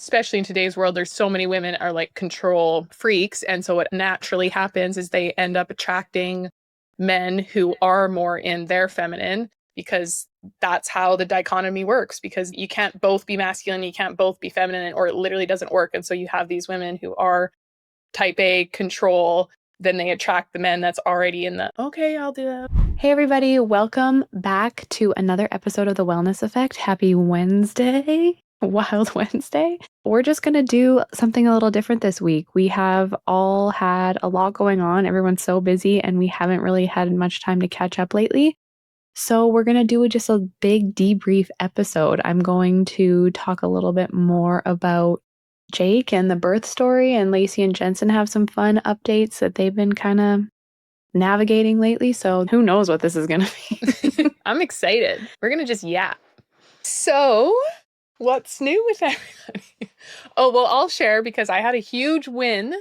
especially in today's world, there's so many women are like control freaks. And so what naturally happens is they end up attracting men who are more in their feminine, because that's how the dichotomy works, because you can't both be masculine, you can't both be feminine, or it literally doesn't work. And so you have these women who are type A control, then they attract the men that's already in the, okay, I'll do that. Hey everybody, welcome back to another episode of The Wellness Effect. Happy Wednesday, Wild Wednesday. We're just going to do something a little different this week. We have all had a lot going on. Everyone's so busy and we haven't really had much time to catch up lately. So we're going to do just a big debrief episode. I'm going to talk a little bit more about Jake and the birth story, and Lacey and Jensen have some fun updates that they've been kind of navigating lately. So who knows what this is going to be. I'm excited. We're going to just yap. So what's new with everybody? Oh, well, I'll share because I had a huge win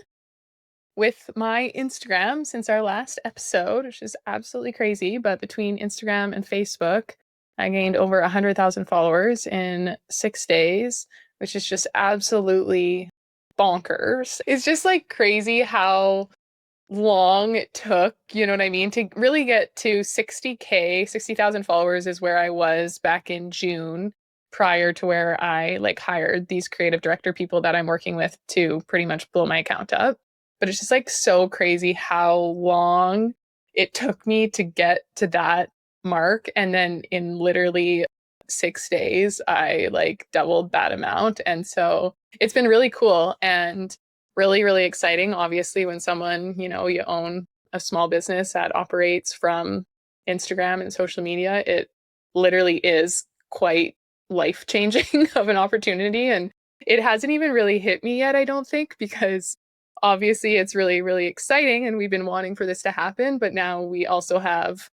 with my Instagram since our last episode, which is absolutely crazy. But between Instagram and Facebook, I gained over 100,000 followers in 6 days, which is just absolutely bonkers. It's just like crazy how long it took, you know what I mean, to really get to 60K, 60,000 followers is where I was back in June, prior to where I like hired these creative director people that I'm working with to pretty much blow my account up. But it's just like so crazy how long it took me to get to that mark. And then in literally 6 days, I like doubled that amount. And so it's been really cool and really, really exciting. Obviously, when someone, you know, you own a small business that operates from Instagram and social media, it literally is quite life-changing of an opportunity. And it hasn't even really hit me yet, I don't think, because obviously it's really, really exciting and we've been wanting for this to happen. But now we also have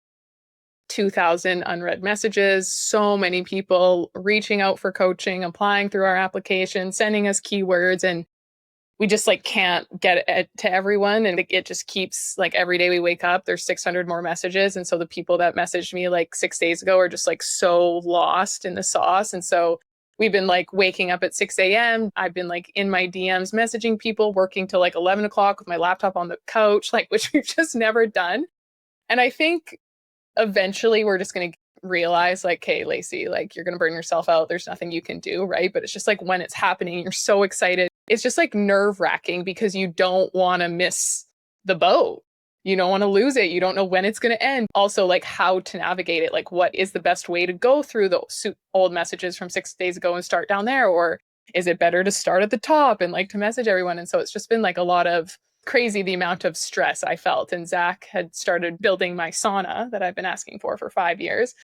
2,000 unread messages, so many people reaching out for coaching, applying through our application, sending us keywords, and we just like can't get it to everyone. And it just keeps like every day we wake up, there's 600 more messages. And so the people that messaged me like 6 days ago are just like so lost in the sauce. And so we've been like waking up at 6 a.m. I've been like in my DMs messaging people, working till like 11 o'clock with my laptop on the couch, like, which we've just never done. And I think eventually we're just going to realize like, hey, Lacey, like you're going to burn yourself out. There's nothing you can do. Right. But it's just like when it's happening, you're so excited. It's just like nerve wracking because you don't want to miss the boat. You don't want to lose it. You don't know when it's going to end. Also, like how to navigate it. Like what is the best way to go through the old messages from 6 days ago and start down there? Or is it better to start at the top and like to message everyone? And so it's just been like a lot of crazy, the amount of stress I felt. And Zach had started building my sauna that I've been asking for 5 years.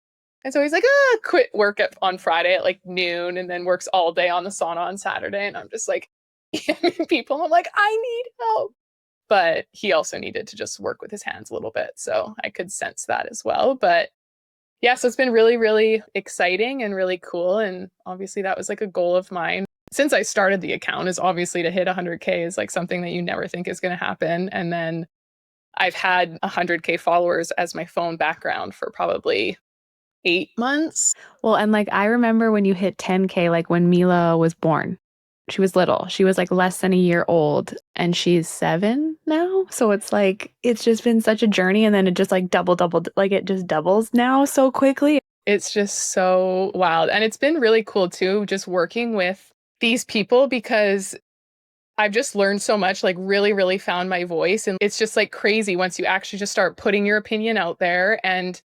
And so he's like, quit work on Friday at like noon and then works all day on the sauna on Saturday. And I'm just like, people, I'm like, I need help. But he also needed to just work with his hands a little bit. So I could sense that as well. But yeah, so it's been really, really exciting and really cool. And obviously that was like a goal of mine since I started the account, is obviously to hit 100K is like something that you never think is going to happen. And then I've had 100K followers as my phone background for probably 8 months. Well, and like I remember when you hit 10K, like when Mila was born. She was little. She was like less than a year old and she's 7 now. So it's like, it's just been such a journey. And then it just like doubled, like it just doubles now so quickly. It's just so wild. And it's been really cool too, just working with these people, because I've just learned so much, like really, really found my voice. And it's just like crazy once you actually just start putting your opinion out there. And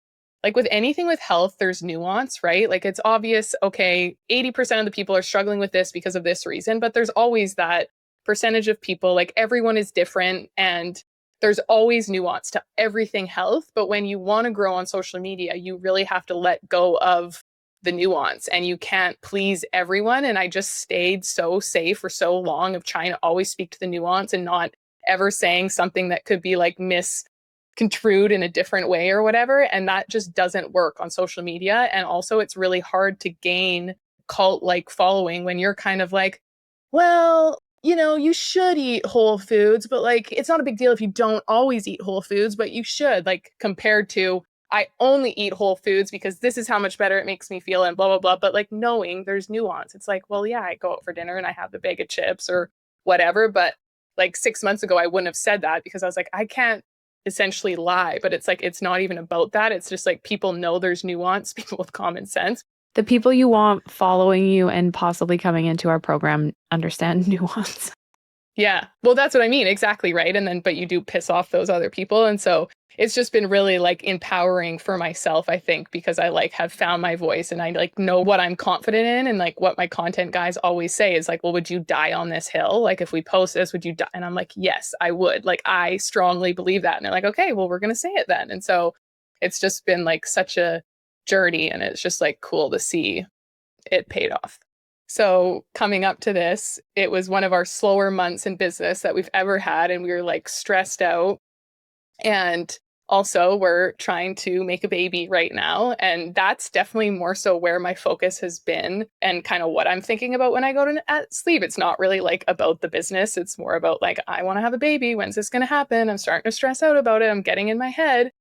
like with anything with health, there's nuance, right? Like it's obvious, okay, 80% of the people are struggling with this because of this reason, but there's always that percentage of people, like everyone is different and there's always nuance to everything health. But when you want to grow on social media, you really have to let go of the nuance and you can't please everyone. And I just stayed so safe for so long of trying to always speak to the nuance and not ever saying something that could be like misconstrued in a different way or whatever. And that just doesn't work on social media. And also it's really hard to gain cult-like following when you're kind of like, well, you know, you should eat whole foods, but like, it's not a big deal if you don't always eat whole foods, but you should, like, compared to, I only eat whole foods because this is how much better it makes me feel and blah, blah, blah. But like knowing there's nuance. It's like, well, yeah, I go out for dinner and I have the bag of chips or whatever. But like 6 months ago, I wouldn't have said that because I was like, I can't essentially lie. But it's like, it's not even about that. It's just like people know there's nuance, people with common sense. The people you want following you and possibly coming into our program understand nuance. Yeah. Well, that's what I mean. Exactly. Right. And then, but you do piss off those other people. And so it's just been really like empowering for myself, I think, because I like have found my voice and I like know what I'm confident in. And like what my content guys always say is like, well, would you die on this hill? Like if we post this, would you die? And I'm like, yes, I would. Like I strongly believe that. And they're like, okay, well, we're going to say it then. And so it's just been like such a journey and it's just like cool to see it paid off. So coming up to this, it was one of our slower months in business that we've ever had. And we were like stressed out. And also, we're trying to make a baby right now. And that's definitely more so where my focus has been and kind of what I'm thinking about when I go to sleep. It's not really like about the business. It's more about like, I want to have a baby. When's this going to happen? I'm starting to stress out about it. I'm getting in my head.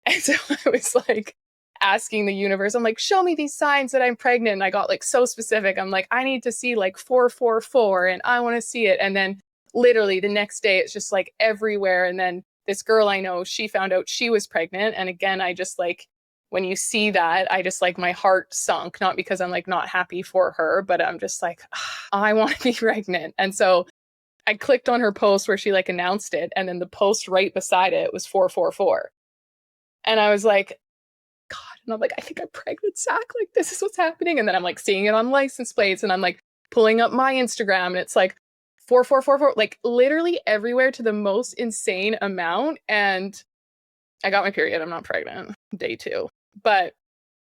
And so I was like, asking the universe, I'm like, show me these signs that I'm pregnant. And I got like so specific. I'm like, I need to see like 444 and I want to see it. And then literally the next day, it's just like everywhere. And then this girl I know, she found out she was pregnant. And again, I just like, when you see that, I just like my heart sunk, not because I'm like not happy for her, but I'm just like, I want to be pregnant. And so I clicked on her post where she like announced it. And then the post right beside it was 444. And I was like, God. And I'm like, I think I'm pregnant, Zach. Like, this is what's happening. And then I'm like seeing it on license plates and I'm like pulling up my Instagram and it's like 4444, like literally everywhere to the most insane amount. And I got my period. I'm not pregnant, day 2. But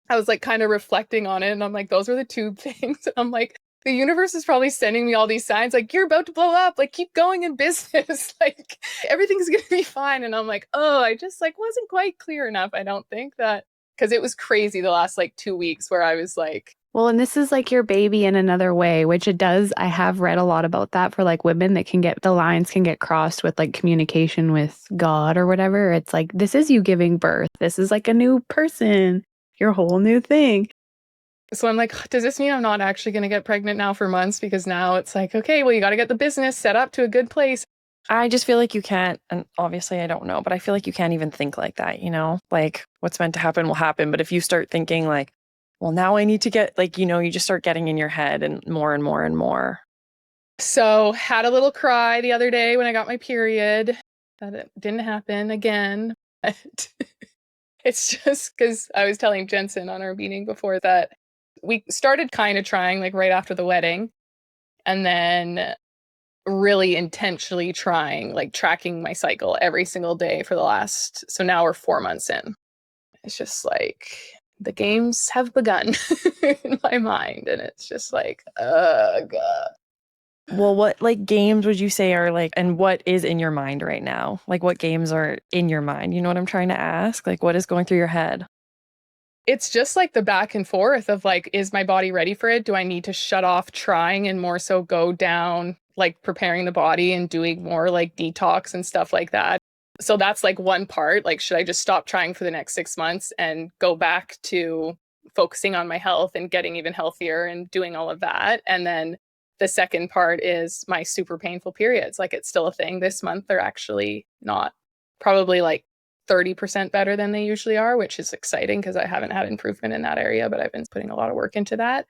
I was like kind of reflecting on it. And I'm like, those were the 2 things. And I'm like, the universe is probably sending me all these signs like, you're about to blow up. Like, keep going in business. Like, everything's going to be fine. And I'm like, oh, I just like wasn't quite clear enough. I don't think that because it was crazy the last like 2 weeks where I was like, well, and this is like your baby in another way, which it does. I have read a lot about that for like women that can get the lines can get crossed with like communication with God or whatever. It's like, this is you giving birth. This is like a new person, your whole new thing. so I'm like, does this mean I'm not actually going to get pregnant now for months? Because now it's like, okay, well, you got to get the business set up to a good place. I just feel like you can't, and obviously I don't know, but I feel like you can't even think like that, you know? Like what's meant to happen will happen. But if you start thinking like, well, now I need to get like, you know, you just start getting in your head and more and more and more. So had a little cry the other day when I got my period. That it didn't happen again. But it's just because I was telling Jensen on our meeting before that we started kind of trying like right after the wedding. And then really intentionally trying, like tracking my cycle every single day for the last, so now we're 4 months in. It's just like the games have begun in my mind. And it's just like, God. Well, what like games would you say are like, and what is in your mind right now? Like what games are in your mind? You know what I'm trying to ask? Like what is going through your head? It's just like the back and forth of like, is my body ready for it? Do I need to shut off trying and more so go down, like preparing the body and doing more like detox and stuff like that? So that's like one part. Like, should I just stop trying for the next 6 months and go back to focusing on my health and getting even healthier and doing all of that? And then the second part is my super painful periods. Like, it's still a thing. This month, they're actually not, probably like 30% better than they usually are, which is exciting because I haven't had improvement in that area, but I've been putting a lot of work into that.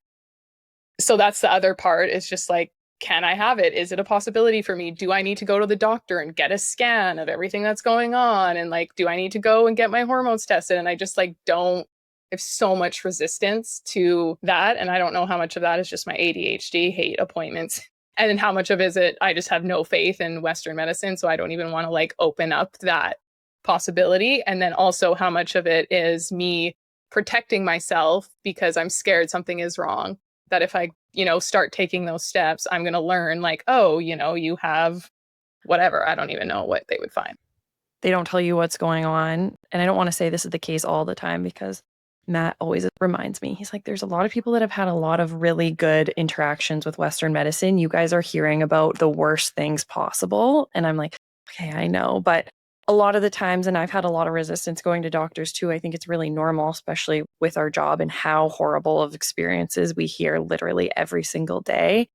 So that's the other part, is just like, can I have it? Is it a possibility for me? Do I need to go to the doctor and get a scan of everything that's going on? And like, do I need to go and get my hormones tested? And I just like don't have so much resistance to that. And I don't know how much of that is just my ADHD, hate appointments. And then how much of it I just have no faith in Western medicine. So I don't even want to like open up that possibility. And then also how much of it is me protecting myself because I'm scared something is wrong. That if I, start taking those steps, I'm going to learn like, oh, you have whatever. I don't even know what they would find. They don't tell you what's going on. And I don't want to say this is the case all the time because Matt always reminds me, he's like, there's a lot of people that have had a lot of really good interactions with Western medicine. You guys are hearing about the worst things possible. And I'm like, okay, I know. But a lot of the times, and I've had a lot of resistance going to doctors too, I think it's really normal, especially with our job and how horrible of experiences we hear literally every single day.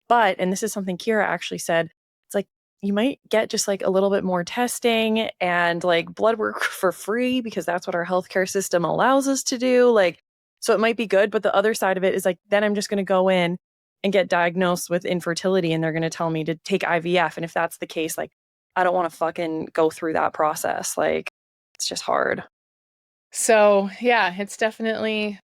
But, and this is something Kira actually said, it's like, you might get just like a little bit more testing and like blood work for free because that's what our healthcare system allows us to do. Like, so it might be good. But the other side of it is like, then I'm just going to go in and get diagnosed with infertility and they're going to tell me to take IVF. And if that's the case, like, I don't want to fucking go through that process. Like, it's just hard. So yeah, it's definitely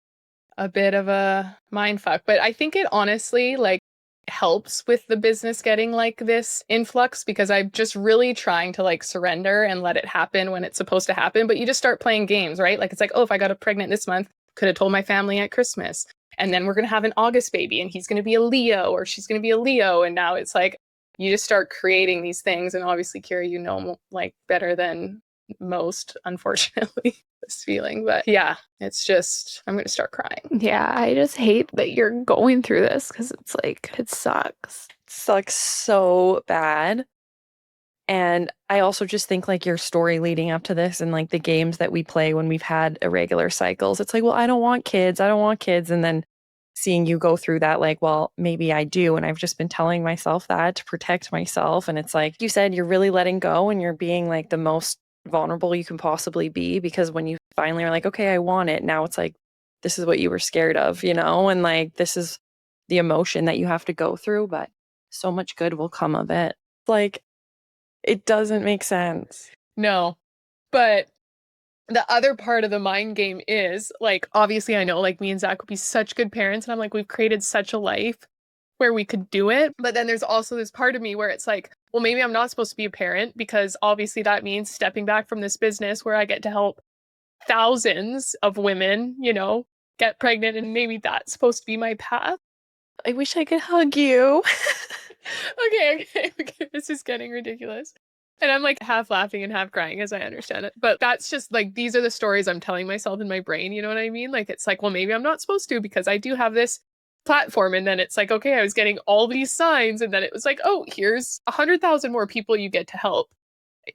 a bit of a mind fuck. But I think it honestly like helps with the business getting like this influx because I'm just really trying to like surrender and let it happen when it's supposed to happen. But you just start playing games, right? Like it's like, oh, if I got pregnant this month, could have told my family at Christmas. And then we're going to have an August baby and he's going to be a Leo or she's going to be a Leo. And now it's like, you just start creating these things. And obviously, Kira, you know, like better than most, unfortunately, this feeling. But yeah, it's just, I'm going to start crying. Yeah, I just hate that you're going through this because it's like, it sucks. It sucks so bad. And I also just think like your story leading up to this and like the games that we play when we've had irregular cycles, it's like, well, I don't want kids. I don't want kids. And then seeing you go through that, like, well, maybe I do. And I've just been telling myself that to protect myself. And it's like you said, you're really letting go and you're being like the most vulnerable you can possibly be because when you finally are like, okay, I want it. Now it's like, this is what you were scared of, you know? And like, this is the emotion that you have to go through, but so much good will come of it. Like, it doesn't make sense. No, but the other part of the mind game is like, obviously, I know like me and Zach would be such good parents. And I'm like, we've created such a life where we could do it. But then there's also this part of me where it's like, well, maybe I'm not supposed to be a parent because obviously that means stepping back from this business where I get to help thousands of women, you know, get pregnant. And maybe that's supposed to be my path. I wish I could hug you. Okay. This is getting ridiculous. And I'm like half laughing and half crying as I understand it. But that's just like, these are the stories I'm telling myself in my brain. You know what I mean? Like, it's like, well, maybe I'm not supposed to because I do have this platform. And then it's like, okay, I was getting all these signs. And then it was like, oh, here's 100,000 more people you get to help.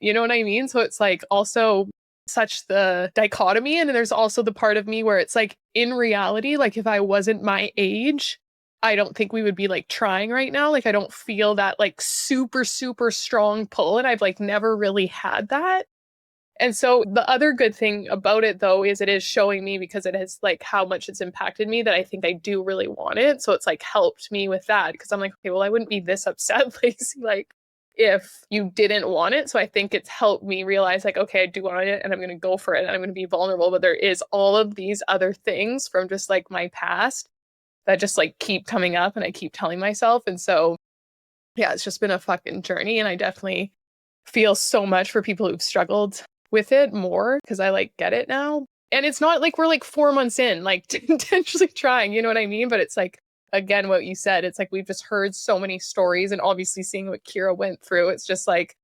You know what I mean? So it's like also such the dichotomy. And then there's also the part of me where it's like, in reality, like if I wasn't my age, I don't think we would be like trying right now. Like, I don't feel that like super, super strong pull. And I've like never really had that. And so the other good thing about it though is it is showing me because it has like how much it's impacted me that I think I do really want it. So it's like helped me with that because I'm like, okay, well, I wouldn't be this upset, Lacey, like if you didn't want it. So I think it's helped me realize like, okay, I do want it and I'm going to go for it and I'm going to be vulnerable. But there is all of these other things from just like my past that just like keep coming up and I keep telling myself. And so, yeah, it's just been a fucking journey. And I definitely feel so much for people who've struggled with it more because I like get it now. And it's not like we're like 4 months in, like intentionally trying, you know what I mean? But it's like, again, what you said, it's like we've just heard so many stories and obviously seeing what Kira went through, it's just like,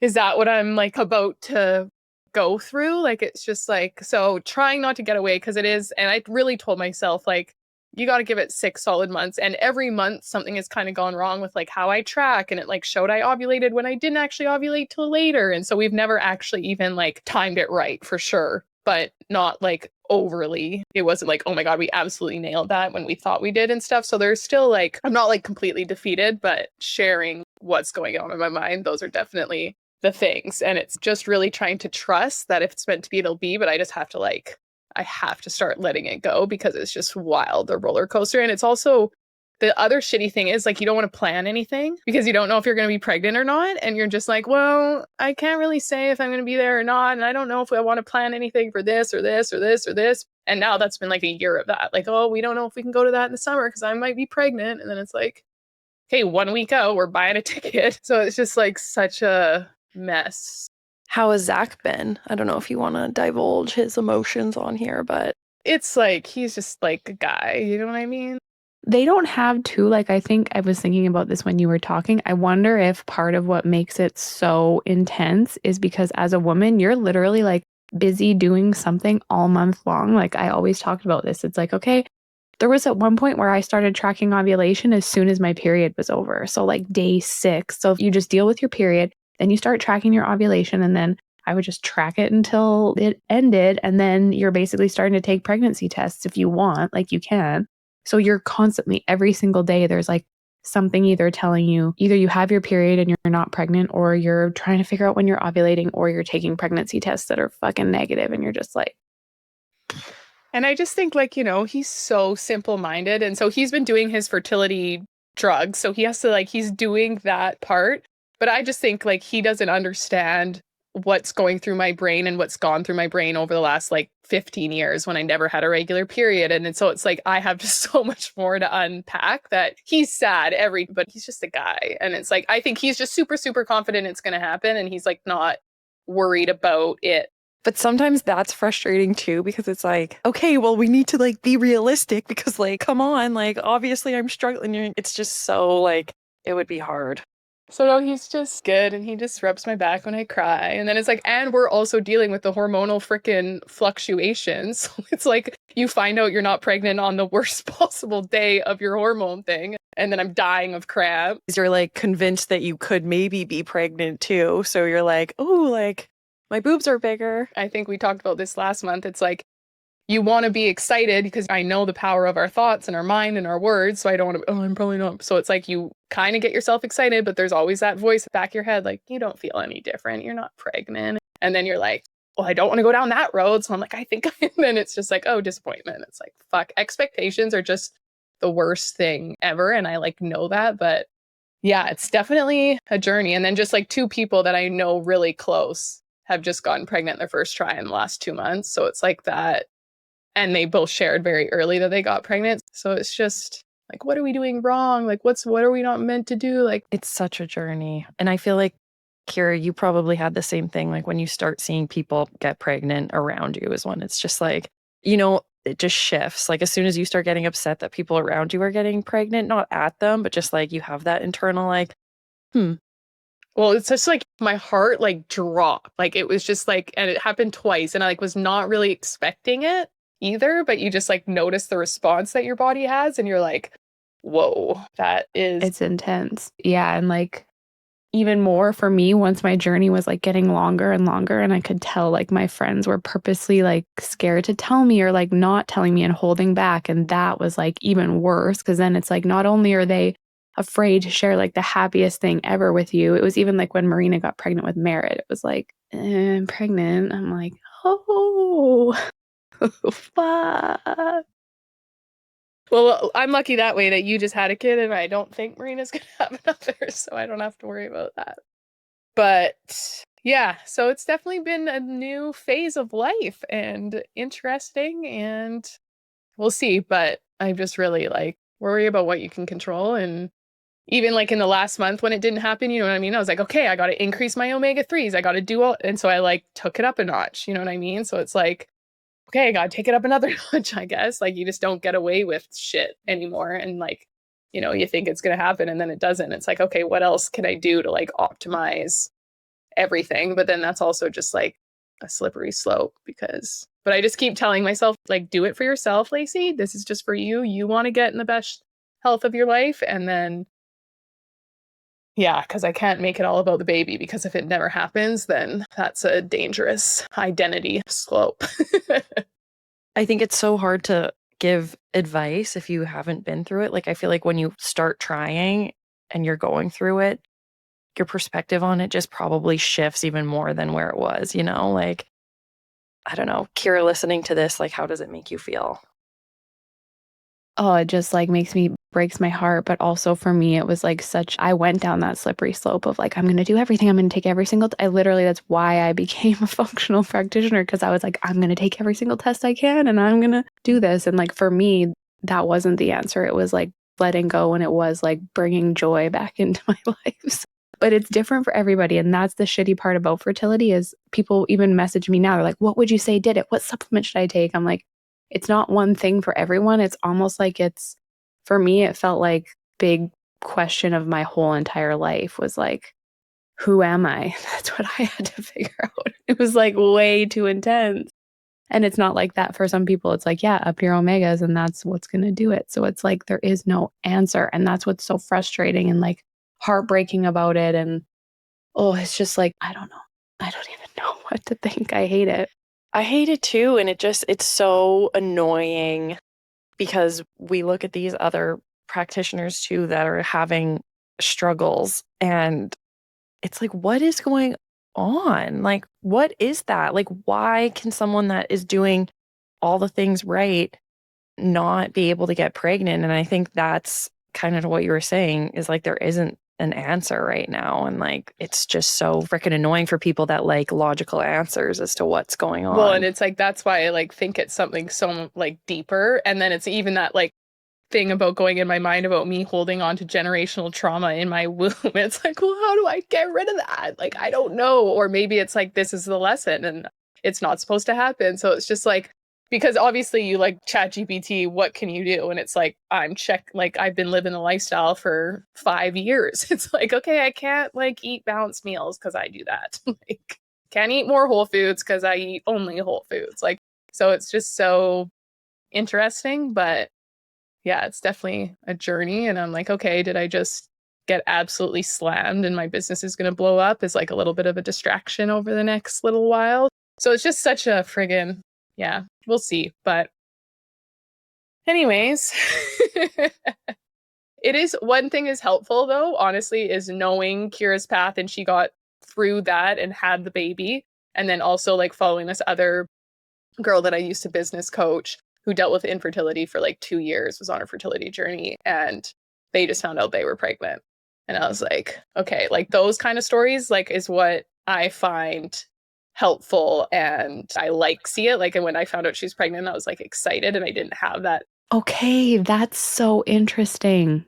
is that what I'm like about to go through? Like, it's just like, so trying not to get away because it is. And I really told myself, like, you got to give it 6 solid months. And every month something has kind of gone wrong with like how I track. And it like showed I ovulated when I didn't actually ovulate till later. And so we've never actually even like timed it right for sure, but not like overly. It wasn't like, oh my God, we absolutely nailed that when we thought we did and stuff. So there's still like, I'm not like completely defeated, but sharing what's going on in my mind, those are definitely the things. And it's just really trying to trust that if it's meant to be, it'll be, but I just have to like, I have to start letting it go because it's just wild, the roller coaster. And it's also the other shitty thing is like, you don't want to plan anything because you don't know if you're going to be pregnant or not. And you're just like, well, I can't really say if I'm going to be there or not. And I don't know if I want to plan anything for this or this or this or this. And now that's been like a year of that. Like, oh, we don't know if we can go to that in the summer because I might be pregnant. And then it's like, hey, 1 week out, we're buying a ticket. So it's just like such a mess. How has Zach been? I don't know if you want to divulge his emotions on here, but it's like, he's just like a guy, you know what I mean? They don't have to, like, I think I was thinking about this when you were talking. I wonder if part of what makes it so intense is because as a woman, you're literally like busy doing something all month long. Like I always talked about this. It's like, okay, there was at one point where I started tracking ovulation as soon as my period was over. So like day 6. So if you just deal with your period, then you start tracking your ovulation. And then I would just track it until it ended. And then you're basically starting to take pregnancy tests if you want, like you can. So you're constantly, every single day, there's like something either telling you either you have your period and you're not pregnant, or you're trying to figure out when you're ovulating, or you're taking pregnancy tests that are fucking negative, and you're just like. And I just think, like, he's so simple-minded. And so he's been doing his fertility drugs. So he has to, like, he's doing that part. But I just think, like, he doesn't understand what's going through my brain and what's gone through my brain over the last, like, 15 years when I never had a regular period. And so it's like, I have just so much more to unpack that he's sad but he's just a guy. And it's like, I think he's just super, super confident it's going to happen. And he's like, not worried about it. But sometimes that's frustrating too, because it's like, okay, well, we need to like be realistic because like, come on, like, obviously I'm struggling. It's just so like, it would be hard. So no, he's just good, and he just rubs my back when I cry. And then it's like, and we're also dealing with the hormonal frickin' fluctuations. So it's like, you find out you're not pregnant on the worst possible day of your hormone thing. And then I'm dying of cramp. You're like convinced that you could maybe be pregnant too. So you're like, oh, like my boobs are bigger. I think we talked about this last month. It's like, you want to be excited because I know the power of our thoughts and our mind and our words. So I don't want to, I'm probably not. So it's like, you kind of get yourself excited, but there's always that voice back of your head, like, you don't feel any different. You're not pregnant. And then you're like, well, I don't want to go down that road. So I'm like, I think and then it's just like, oh, disappointment. It's like, fuck, expectations are just the worst thing ever. And I like know that, but yeah, it's definitely a journey. And then just like 2 people that I know really close have just gotten pregnant their first try in the last 2 months. So it's like that. And they both shared very early that they got pregnant. So it's just like, what are we doing wrong? Like, what are we not meant to do? Like, it's such a journey. And I feel like, Kira, you probably had the same thing. Like when you start seeing people get pregnant around you is when it's just like, it just shifts. Like as soon as you start getting upset that people around you are getting pregnant, not at them, but just like you have that internal like, Well, it's just like my heart like dropped. Like it was just like, and it happened twice, and I like was not really expecting it either, but you just like notice the response that your body has, and you're like, whoa, It's intense. Yeah. And like even more for me, once my journey was like getting longer and longer, and I could tell like my friends were purposely like scared to tell me or like not telling me and holding back. And that was like even worse, because then it's like, not only are they afraid to share like the happiest thing ever with you, it was even like when Marina got pregnant with Merritt, it was like, I'm pregnant. I'm like, oh, fuck. Well, I'm lucky that way that you just had a kid, and I don't think Marina's going to have another, so I don't have to worry about that. But yeah, so it's definitely been a new phase of life and interesting, and we'll see. But I just really like worry about what you can control. And even like in the last month when it didn't happen, you know what I mean? I was like, okay, I got to increase my omega-3s. I got to do all. And so I like took it up a notch. You know what I mean? So it's like, okay, I got to take it up another notch, I guess. Like you just don't get away with shit anymore. And like, you think it's going to happen and then it doesn't. It's like, okay, what else can I do to like optimize everything? But then that's also just like a slippery slope but I just keep telling myself, like, do it for yourself, Lacey. This is just for you. You want to get in the best health of your life. And then, yeah, because I can't make it all about the baby, because if it never happens, then that's a dangerous identity slope. I think it's so hard to give advice if you haven't been through it. Like, I feel like when you start trying and you're going through it, your perspective on it just probably shifts even more than where it was, Like, I don't know. Kira, listening to this, like, how does it make you feel? Oh, it just like breaks my heart. But also for me, it was like I went down that slippery slope of like, I'm going to do everything. I'm going to take every single, that's why I became a functional practitioner. Because I was like, I'm going to take every single test I can, and I'm going to do this. And like, for me, that wasn't the answer. It was like letting go, and it was like bringing joy back into my life. But it's different for everybody. And that's the shitty part about fertility is people even message me now. They're like, what would you say did it? What supplement should I take? I'm like, it's not one thing for everyone. It's almost like for me, it felt like big question of my whole entire life was like, who am I? That's what I had to figure out. It was like way too intense. And it's not like that for some people. It's like, yeah, up your omegas and that's what's going to do it. So it's like, there is no answer. And that's what's so frustrating and like heartbreaking about it. And, oh, it's just like, I don't know. I don't even know what to think. I hate it. I hate it too. And it's so annoying because we look at these other practitioners too that are having struggles, and it's like, what is going on? Like, what is that? Like, why can someone that is doing all the things right not be able to get pregnant? And I think that's kind of what you were saying, is like there isn't an answer right now. And like it's just so freaking annoying for people that like logical answers as to what's going on. Well, and it's like that's why I like think it's something so like deeper. And then it's even that like thing about going in my mind about me holding on to generational trauma in my womb. It's like, well, how do I get rid of that? Like, I don't know. Or maybe it's like this is the lesson and it's not supposed to happen. So it's just like, because obviously you like ChatGPT, what can you do? And it's like, like I've been living the lifestyle for 5 years. It's like, okay, I can't like eat balanced meals because I do that. Like, can't eat more whole foods because I eat only whole foods. Like, so it's just so interesting. But yeah, it's definitely a journey. And I'm like, okay, did I just get absolutely slammed and my business is going to blow up as like a little bit of a distraction over the next little while? So it's just such a friggin', yeah, we'll see. But anyways, it is one thing is helpful though, honestly, is knowing Kira's path, and she got through that and had the baby. And then also like following this other girl that I used to business coach who dealt with infertility for like 2 years, was on her fertility journey, and they just found out they were pregnant. And I was like, okay, like those kind of stories like is what I find helpful, and I like see it. Like, and when I found out she's pregnant, I was like excited, and I didn't have that. Okay, that's so interesting.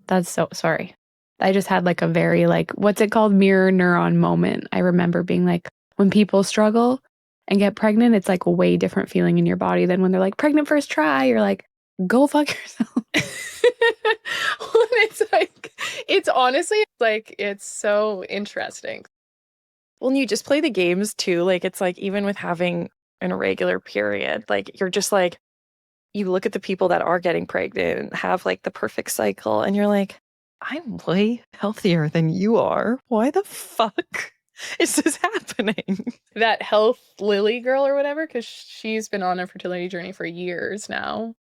That's so sorry. I just had like a very like, what's it called? Mirror neuron moment. I remember being like, when people struggle and get pregnant, it's like a way different feeling in your body than when they're like pregnant first try. You're like, go fuck yourself. It's like, it's honestly like, it's so interesting. Well, and you just play the games too. Like it's like even with having an irregular period, like you're just like, you look at the people that are getting pregnant and have like the perfect cycle, and you're like, I'm way healthier than you are. Why the fuck is this happening? That health Lily girl or whatever, because she's been on a fertility journey for years now.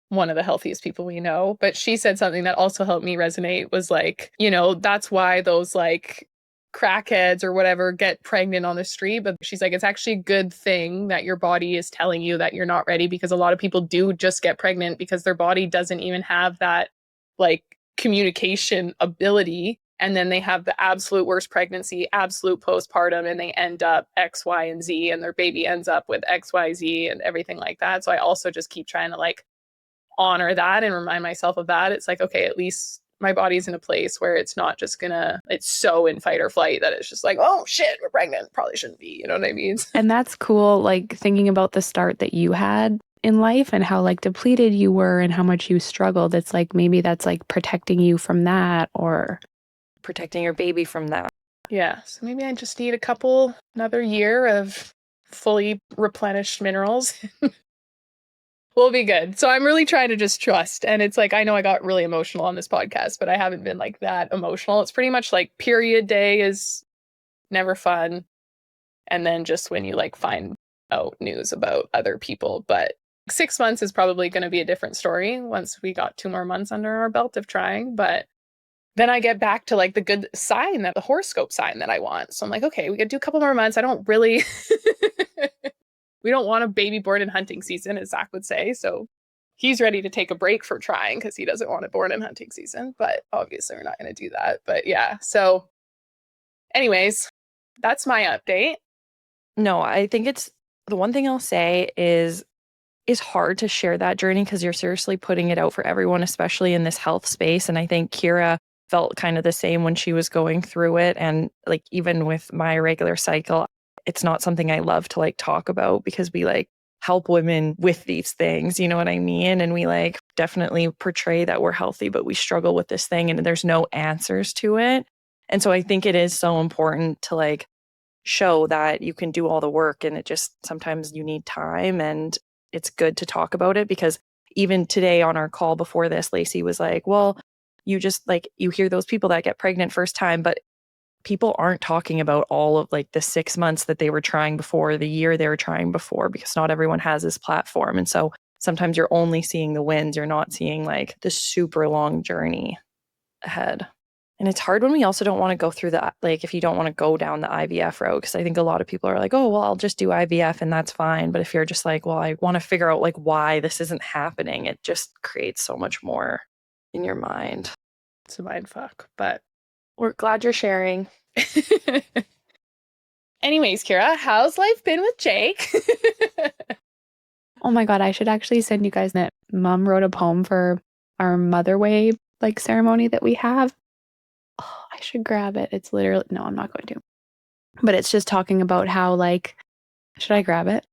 One of the healthiest people we know. But she said something that also helped me resonate, was like, you know, that's why those like crackheads or whatever get pregnant on the street. But she's like, it's actually a good thing that your body is telling you that you're not ready, because a lot of people do just get pregnant because their body doesn't even have that like communication ability. And then they have the absolute worst pregnancy, absolute postpartum, and they end up X, Y, and Z, and their baby ends up with X, Y, Z and everything like that. So I also just keep trying to like honor that and remind myself of that. It's like, okay, at least my body's in a place where it's not just it's so in fight or flight that it's just like, oh shit, we're pregnant. Probably shouldn't be, you know what I mean? And that's cool, like thinking about the start that you had in life and how like depleted you were and how much you struggled. It's like maybe that's like protecting you from that, or Protecting your baby from that. Yeah. So maybe I just need another year of fully replenished minerals. We'll be good. So I'm really trying to just trust. And it's like, I know I got really emotional on this podcast, but I haven't been like that emotional. It's pretty much like period day is never fun. And then just when you like find out news about other people. But 6 months is probably going to be a different story once we got 2 more months under our belt of trying. But then I get back to like the good sign, that the horoscope sign that I want. So I'm like, okay, we could do a couple more months. I don't really, we don't want a baby born in hunting season, as Zach would say. So he's ready to take a break from trying because he doesn't want it born in hunting season. But obviously we're not going to do that. But yeah. So anyways, that's my update. No, I think it's the one thing I'll say is hard to share that journey because you're seriously putting it out for everyone, especially in this health space. And I think Kira felt kind of the same when she was going through it. And like, even with my regular cycle, it's not something I love to like talk about because we like help women with these things, you know what I mean? And we like definitely portray that we're healthy, but we struggle with this thing and there's no answers to it. And so I think it is so important to like show that you can do all the work, and it just sometimes you need time, and it's good to talk about it. Because even today on our call before this, Lacey was like, well, you just like, you hear those people that get pregnant first time, but people aren't talking about all of like the 6 months that they were trying before, the year they were trying before, because not everyone has this platform. And so sometimes you're only seeing the wins. You're not seeing like the super long journey ahead. And it's hard when we also don't want to go through that, like if you don't want to go down the IVF road, because I think a lot of people are like, oh, well, I'll just do IVF and that's fine. But if you're just like, well, I want to figure out like why this isn't happening, it just creates so much more in your mind. It's a mind fuck, but we're glad you're sharing. Anyways, Kira, how's life been with Jake? Oh my God, I should actually send you guys that. Mom wrote a poem for our Mother Way like ceremony that we have. Oh, I should grab it. It's literally, no, I'm not going to. But it's just talking about how like, should I grab it?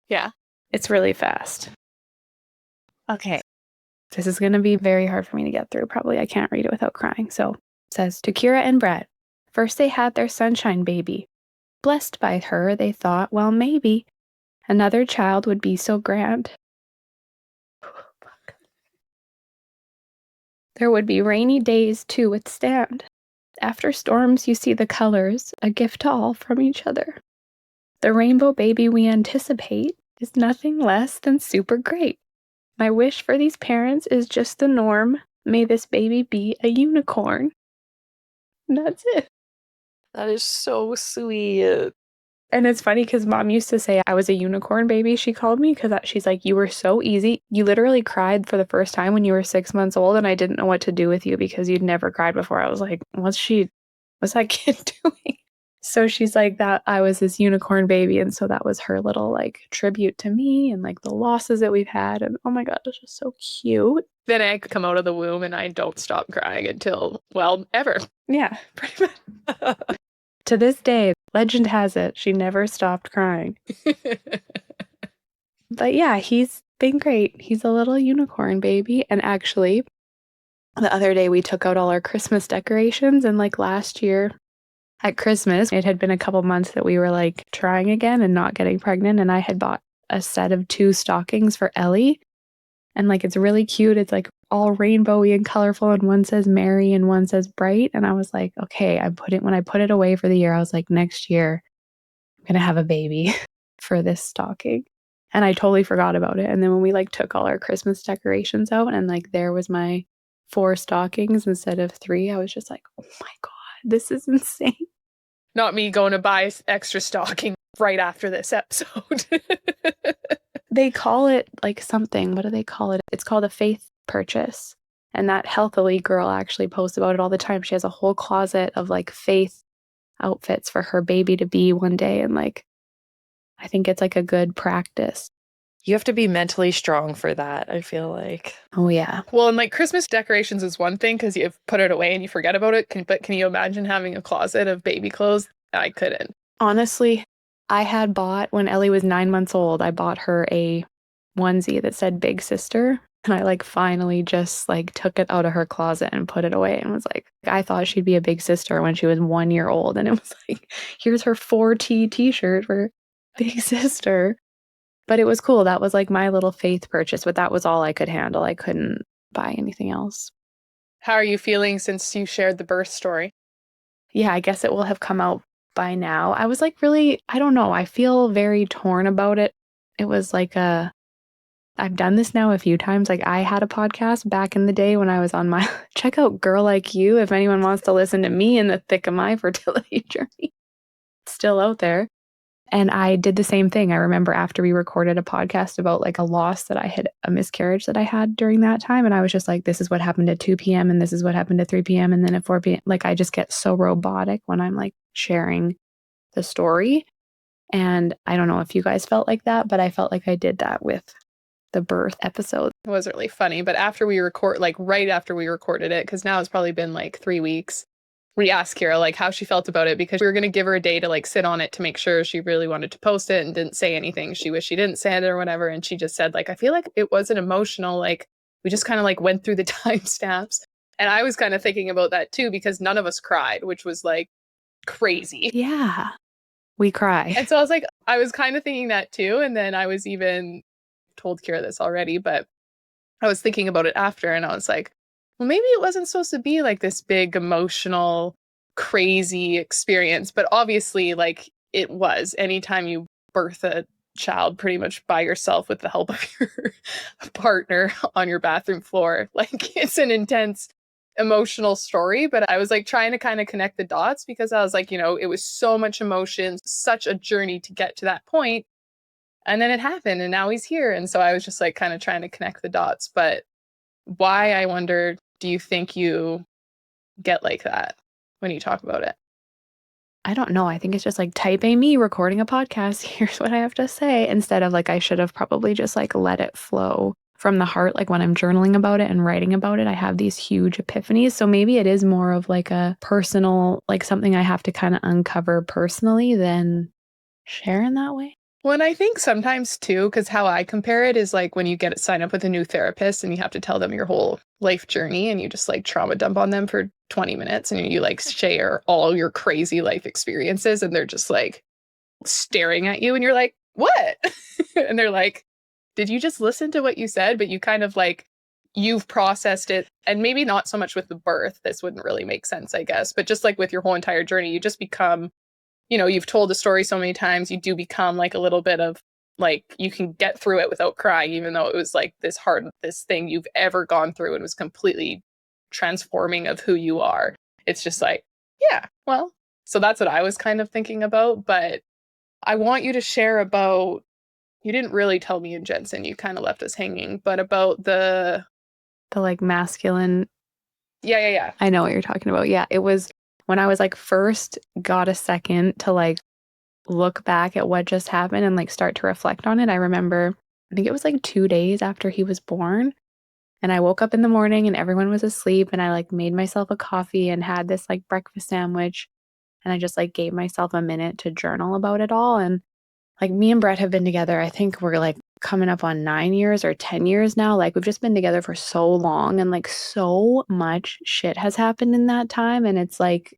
Yeah. It's really fast. Okay. This is going to be very hard for me to get through. Probably I can't read it without crying. So it says, to Kira and Brett, first they had their sunshine baby. Blessed by her, they thought, well, maybe another child would be so grand. There would be rainy days to withstand. After storms, you see the colors, a gift to all from each other. The rainbow baby we anticipate is nothing less than super great. My wish for these parents is just the norm. May this baby be a unicorn. And that's it. That is so sweet. And it's funny because Mom used to say I was a unicorn baby. She called me because she's like, you were so easy. You literally cried for the first time when you were 6 months old, and I didn't know what to do with you because you'd never cried before. I was like, what's that kid doing? So she's like that I was this unicorn baby. And so that was her little like tribute to me and like the losses that we've had. And oh my God, it's just so cute. Then I come out of the womb and I don't stop crying until, well, ever. Yeah, pretty much. To this day, legend has it, she never stopped crying. But yeah, he's been great. He's a little unicorn baby. And actually, the other day we took out all our Christmas decorations. And like last year at Christmas, it had been a couple months that we were like trying again and not getting pregnant. And I had bought a set of 2 stockings for Ellie. And like it's really cute. It's like all rainbowy and colorful. And one says Merry and one says Bright. And I was like, okay, when I put it away for the year, I was like, next year I'm going to have a baby for this stocking. And I totally forgot about it. And then when we like took all our Christmas decorations out and like there was my 4 stockings instead of 3, I was just like, oh my God, this is insane. Not me going to buy extra stocking right after this episode. They call it like something. What do they call it? It's called a faith purchase. And that Healthily girl actually posts about it all the time. She has a whole closet of like faith outfits for her baby to be one day. And like, I think it's like a good practice. You have to be mentally strong for that, I feel like. Oh, yeah. Well, and like Christmas decorations is one thing because you've put it away and you forget about it. But can you imagine having a closet of baby clothes? I couldn't. Honestly, I had bought, when Ellie was 9 months old, I bought her a onesie that said Big Sister. And I like finally just like took it out of her closet and put it away and was like, I thought she'd be a big sister when she was 1 year old. And it was like, here's her 4T t-shirt for Big Sister. But it was cool. That was like my little faith purchase, but that was all I could handle. I couldn't buy anything else. How are you feeling since you shared the birth story? Yeah, I guess it will have come out by now. I was like really, I don't know. I feel very torn about it. It was like I've done this now a few times. Like I had a podcast back in the day when I was on my, check out Girl Like You if anyone wants to listen to me in the thick of my fertility journey. It's still out there. And I did the same thing. I remember after we recorded a podcast about like a loss that I had, a miscarriage that I had during that time. And I was just like, this is what happened at 2 p.m. and this is what happened at 3 p.m. and then at 4 p.m. Like I just get so robotic when I'm like sharing the story. And I don't know if you guys felt like that, but I felt like I did that with the birth episode. It was really funny. But after we right after we recorded it, because now it's probably been like 3 weeks, we asked Kira like how she felt about it because we were going to give her a day to like sit on it to make sure she really wanted to post it and didn't say anything. She wished she didn't say it or whatever. And she just said like, I feel like it wasn't emotional. Like we just kind of like went through the timestamps. And I was kind of thinking about that too, because none of us cried, which was like crazy. Yeah, we cry. And so I was kind of thinking that too. And then I was even told Kira this already, but I was thinking about it after and I was like, well, maybe it wasn't supposed to be like this big emotional crazy experience, but obviously like it was. Anytime you birth a child pretty much by yourself with the help of your partner on your bathroom floor, like it's an intense emotional story. But I was like trying to kind of connect the dots because I was like, it was so much emotion, such a journey to get to that point. And then it happened and now he's here. And so I was just like kind of trying to connect the dots. But why, I wonder, do you think you get like that when you talk about it? I don't know. I think it's just like type A me recording a podcast. Here's what I have to say. Instead of like, I should have probably just like let it flow from the heart. Like when I'm journaling about it and writing about it, I have these huge epiphanies. So maybe it is more of like a personal, like something I have to kind of uncover personally than share in that way. Well, and I think sometimes too, because how I compare it is like when you sign up with a new therapist and you have to tell them your whole life journey and you just like trauma dump on them for 20 minutes and you like share all your crazy life experiences and they're just like staring at you and you're like, what? And they're like, did you just listen to what you said? But you kind of like, you've processed it. And maybe not so much with the birth. This wouldn't really make sense, I guess. But just like with your whole entire journey, you just become, you've told the story so many times, you do become like a little bit of like, you can get through it without crying, even though it was like this thing you've ever gone through and was completely transforming of who you are. It's just like, yeah, well, so that's what I was kind of thinking about. But I want you to share about, you didn't really tell me and Jensen, you kind of left us hanging, but about the like masculine. Yeah. I know what you're talking about. Yeah. It was when I was like first got a second to like look back at what just happened and like start to reflect on it. I remember, I think it was like 2 days after he was born. And I woke up in the morning and everyone was asleep and I like made myself a coffee and had this like breakfast sandwich. And I just like gave myself a minute to journal about it all. And like me and Brett have been together, I think we're like coming up on 9 years or 10 years now. Like we've just been together for so long and like so much shit has happened in that time. And it's like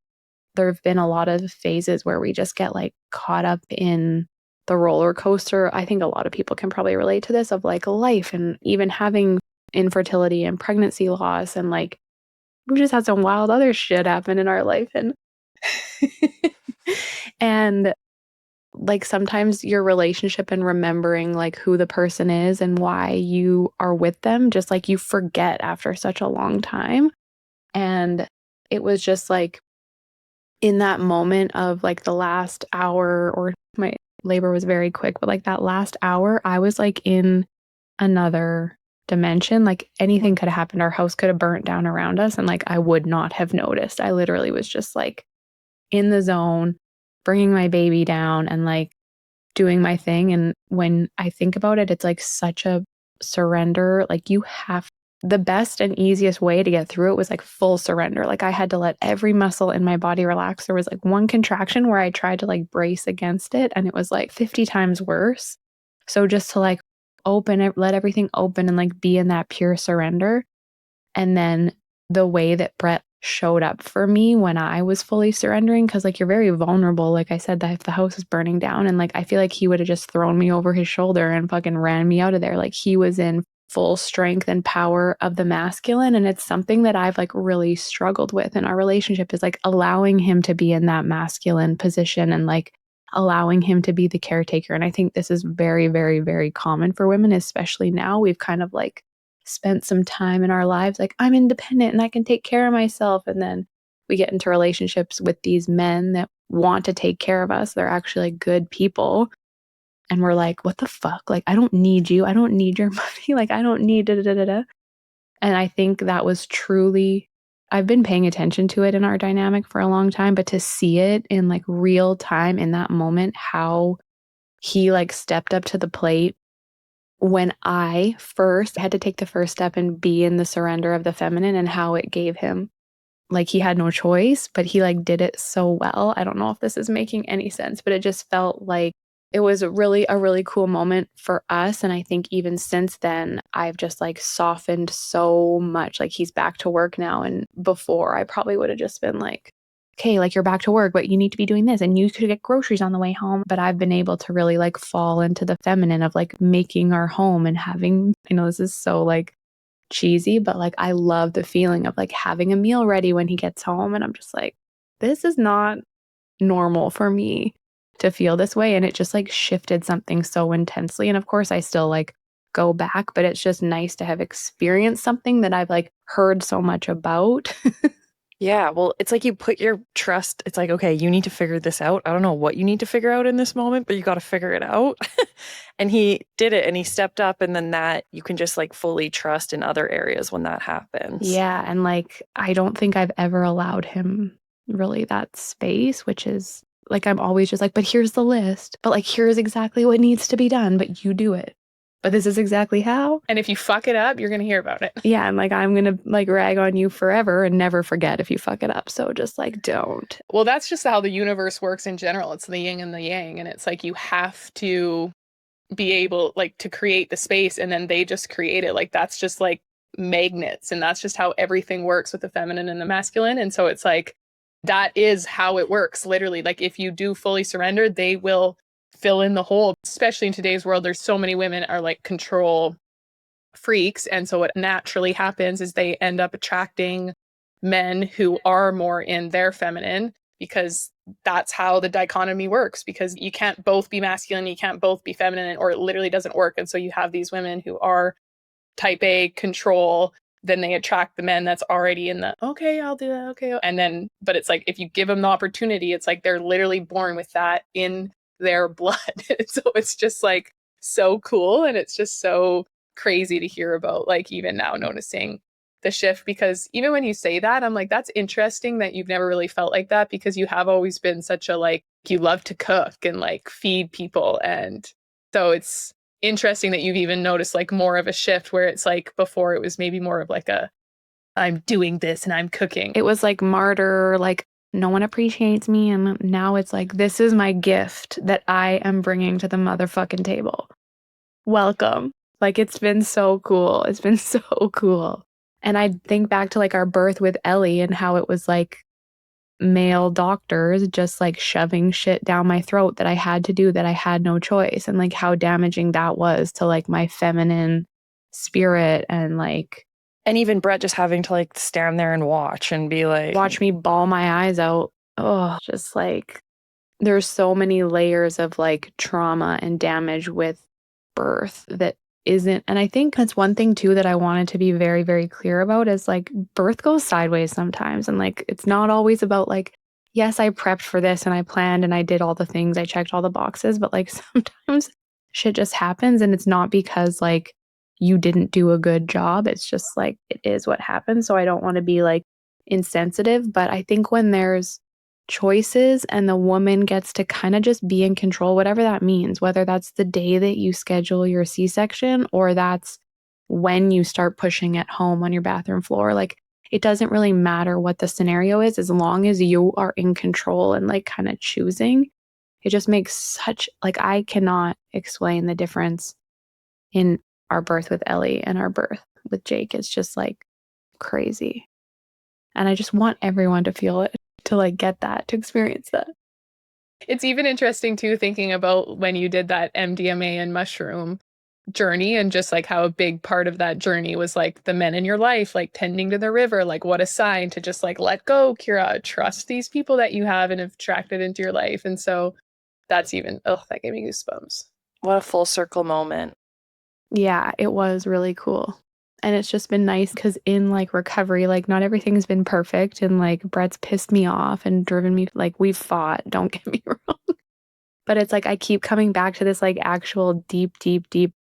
there have been a lot of phases where we just get like caught up in the roller coaster. I think a lot of people can probably relate to this of like life and even having infertility and pregnancy loss. And like we just had some wild other shit happen in our life. And like sometimes your relationship and remembering like who the person is and why you are with them, just like you forget after such a long time. And it was just like in that moment of like the last hour, or my labor was very quick, but like that last hour, I was like in another dimension. Like anything could have happened. Our house could have burnt down around us and like I would not have noticed. I literally was just like in the zone, bringing my baby down and like doing my thing. And when I think about it, it's like such a surrender. Like the best and easiest way to get through it was like full surrender. Like I had to let every muscle in my body relax. There was like one contraction where I tried to like brace against it and it was like 50 times worse. So just to like open it, let everything open and like be in that pure surrender. And then the way that Brett showed up for me when I was fully surrendering, because like you're very vulnerable. Like I said, that if the house is burning down and like I feel like he would have just thrown me over his shoulder and fucking ran me out of there. Like he was in full strength and power of the masculine. And it's something that I've like really struggled with in our relationship is like allowing him to be in that masculine position and like allowing him to be the caretaker. And I think this is very, very, very common for women, especially now. We've kind of like spent some time in our lives like I'm independent and I can take care of myself, and then we get into relationships with these men that want to take care of us. They're actually like good people and we're like, what the fuck, like I don't need you, I don't need your money, like I don't need da da da da. And I think that was truly, I've been paying attention to it in our dynamic for a long time, but to see it in like real time in that moment, how he like stepped up to the plate when I first had to take the first step and be in the surrender of the feminine, and how it gave him, like he had no choice, but he like did it so well. I don't know if this is making any sense, but it just felt like it was a really cool moment for us. And I think even since then, I've just like softened so much. Like he's back to work now. And before I probably would have just been like, okay, like you're back to work, but you need to be doing this and you could get groceries on the way home. But I've been able to really like fall into the feminine of like making our home and having, I know this is so like cheesy, but like I love the feeling of like having a meal ready when he gets home. And I'm just like, this is not normal for me to feel this way. And it just like shifted something so intensely. And of course, I still like go back, but it's just nice to have experienced something that I've like heard so much about. Yeah, well, it's like you put your trust, it's like, okay, you need to figure this out. I don't know what you need to figure out in this moment, but you got to figure it out. And he did it and he stepped up, and then that you can just like fully trust in other areas when that happens. Yeah. And like, I don't think I've ever allowed him really that space, which is like, I'm always just like, but here's the list, but like, here's exactly what needs to be done, but you do it. But this is exactly how. And if you fuck it up, you're going to hear about it. Yeah. And like, I'm going to like rag on you forever and never forget if you fuck it up. So just like, don't. Well, that's just how the universe works in general. It's the yin and the yang. And it's like you have to be able like to create the space, and then they just create it. Like that's just like magnets. And that's just how everything works with the feminine and the masculine. And so it's like that is how it works. Literally, like if you do fully surrender, they will fill in the hole. Especially in today's world, there's so many women are like control freaks. And so what naturally happens is they end up attracting men who are more in their feminine, because that's how the dichotomy works, because you can't both be masculine, you can't both be feminine, or it literally doesn't work. And so you have these women who are type A control, then they attract the men that's already in the, okay, I'll do that. Okay. And then, but it's like, if you give them the opportunity, it's like they're literally born with that in their blood. So it's just like so cool. And it's just so crazy to hear about, like even now noticing the shift, because even when you say that, I'm like, that's interesting that you've never really felt like that, because you have always been such a like, you love to cook and like feed people. And so it's interesting that you've even noticed like more of a shift, where it's like before it was maybe more of like a, I'm doing this and I'm cooking. It was like martyr, like no one appreciates me. And now it's like, this is my gift that I am bringing to the motherfucking table. Welcome. Like, it's been so cool. It's been so cool. And I think back to like our birth with Ellie and how it was like male doctors just like shoving shit down my throat that I had to do, that I had no choice. And like how damaging that was to like my feminine spirit. And like, and even Brett just having to like stand there and watch and be like, watch me bawl my eyes out. Oh, just like there's so many layers of like trauma and damage with birth that isn't. And I think that's one thing too that I wanted to be very, very clear about is like birth goes sideways sometimes. And like it's not always about like, yes, I prepped for this and I planned and I did all the things, I checked all the boxes, but like sometimes shit just happens, and it's not because like you didn't do a good job. It's just like it is what happens. So I don't want to be like insensitive, but I think when there's choices and the woman gets to kind of just be in control, whatever that means, whether that's the day that you schedule your C-section or that's when you start pushing at home on your bathroom floor, like it doesn't really matter what the scenario is, as long as you are in control and like kind of choosing. It just makes such like, I cannot explain the difference in our birth with Ellie and our birth with Jake. It's just like crazy. And I just want everyone to feel it, to like get that, to experience that. It's even interesting too, thinking about when you did that MDMA and mushroom journey, and just like how a big part of that journey was like the men in your life, like tending to the river, like what a sign to just like let go, Kira, trust these people that you have and have attracted into your life. And so that's even, oh, that gave me goosebumps. what a full circle moment. Yeah, it was really cool. And it's just been nice because in like recovery, like not everything's been perfect. And like Brett's pissed me off and driven me, like we've fought, don't get me wrong. But it's like I keep coming back to this like actual deep, deep, deep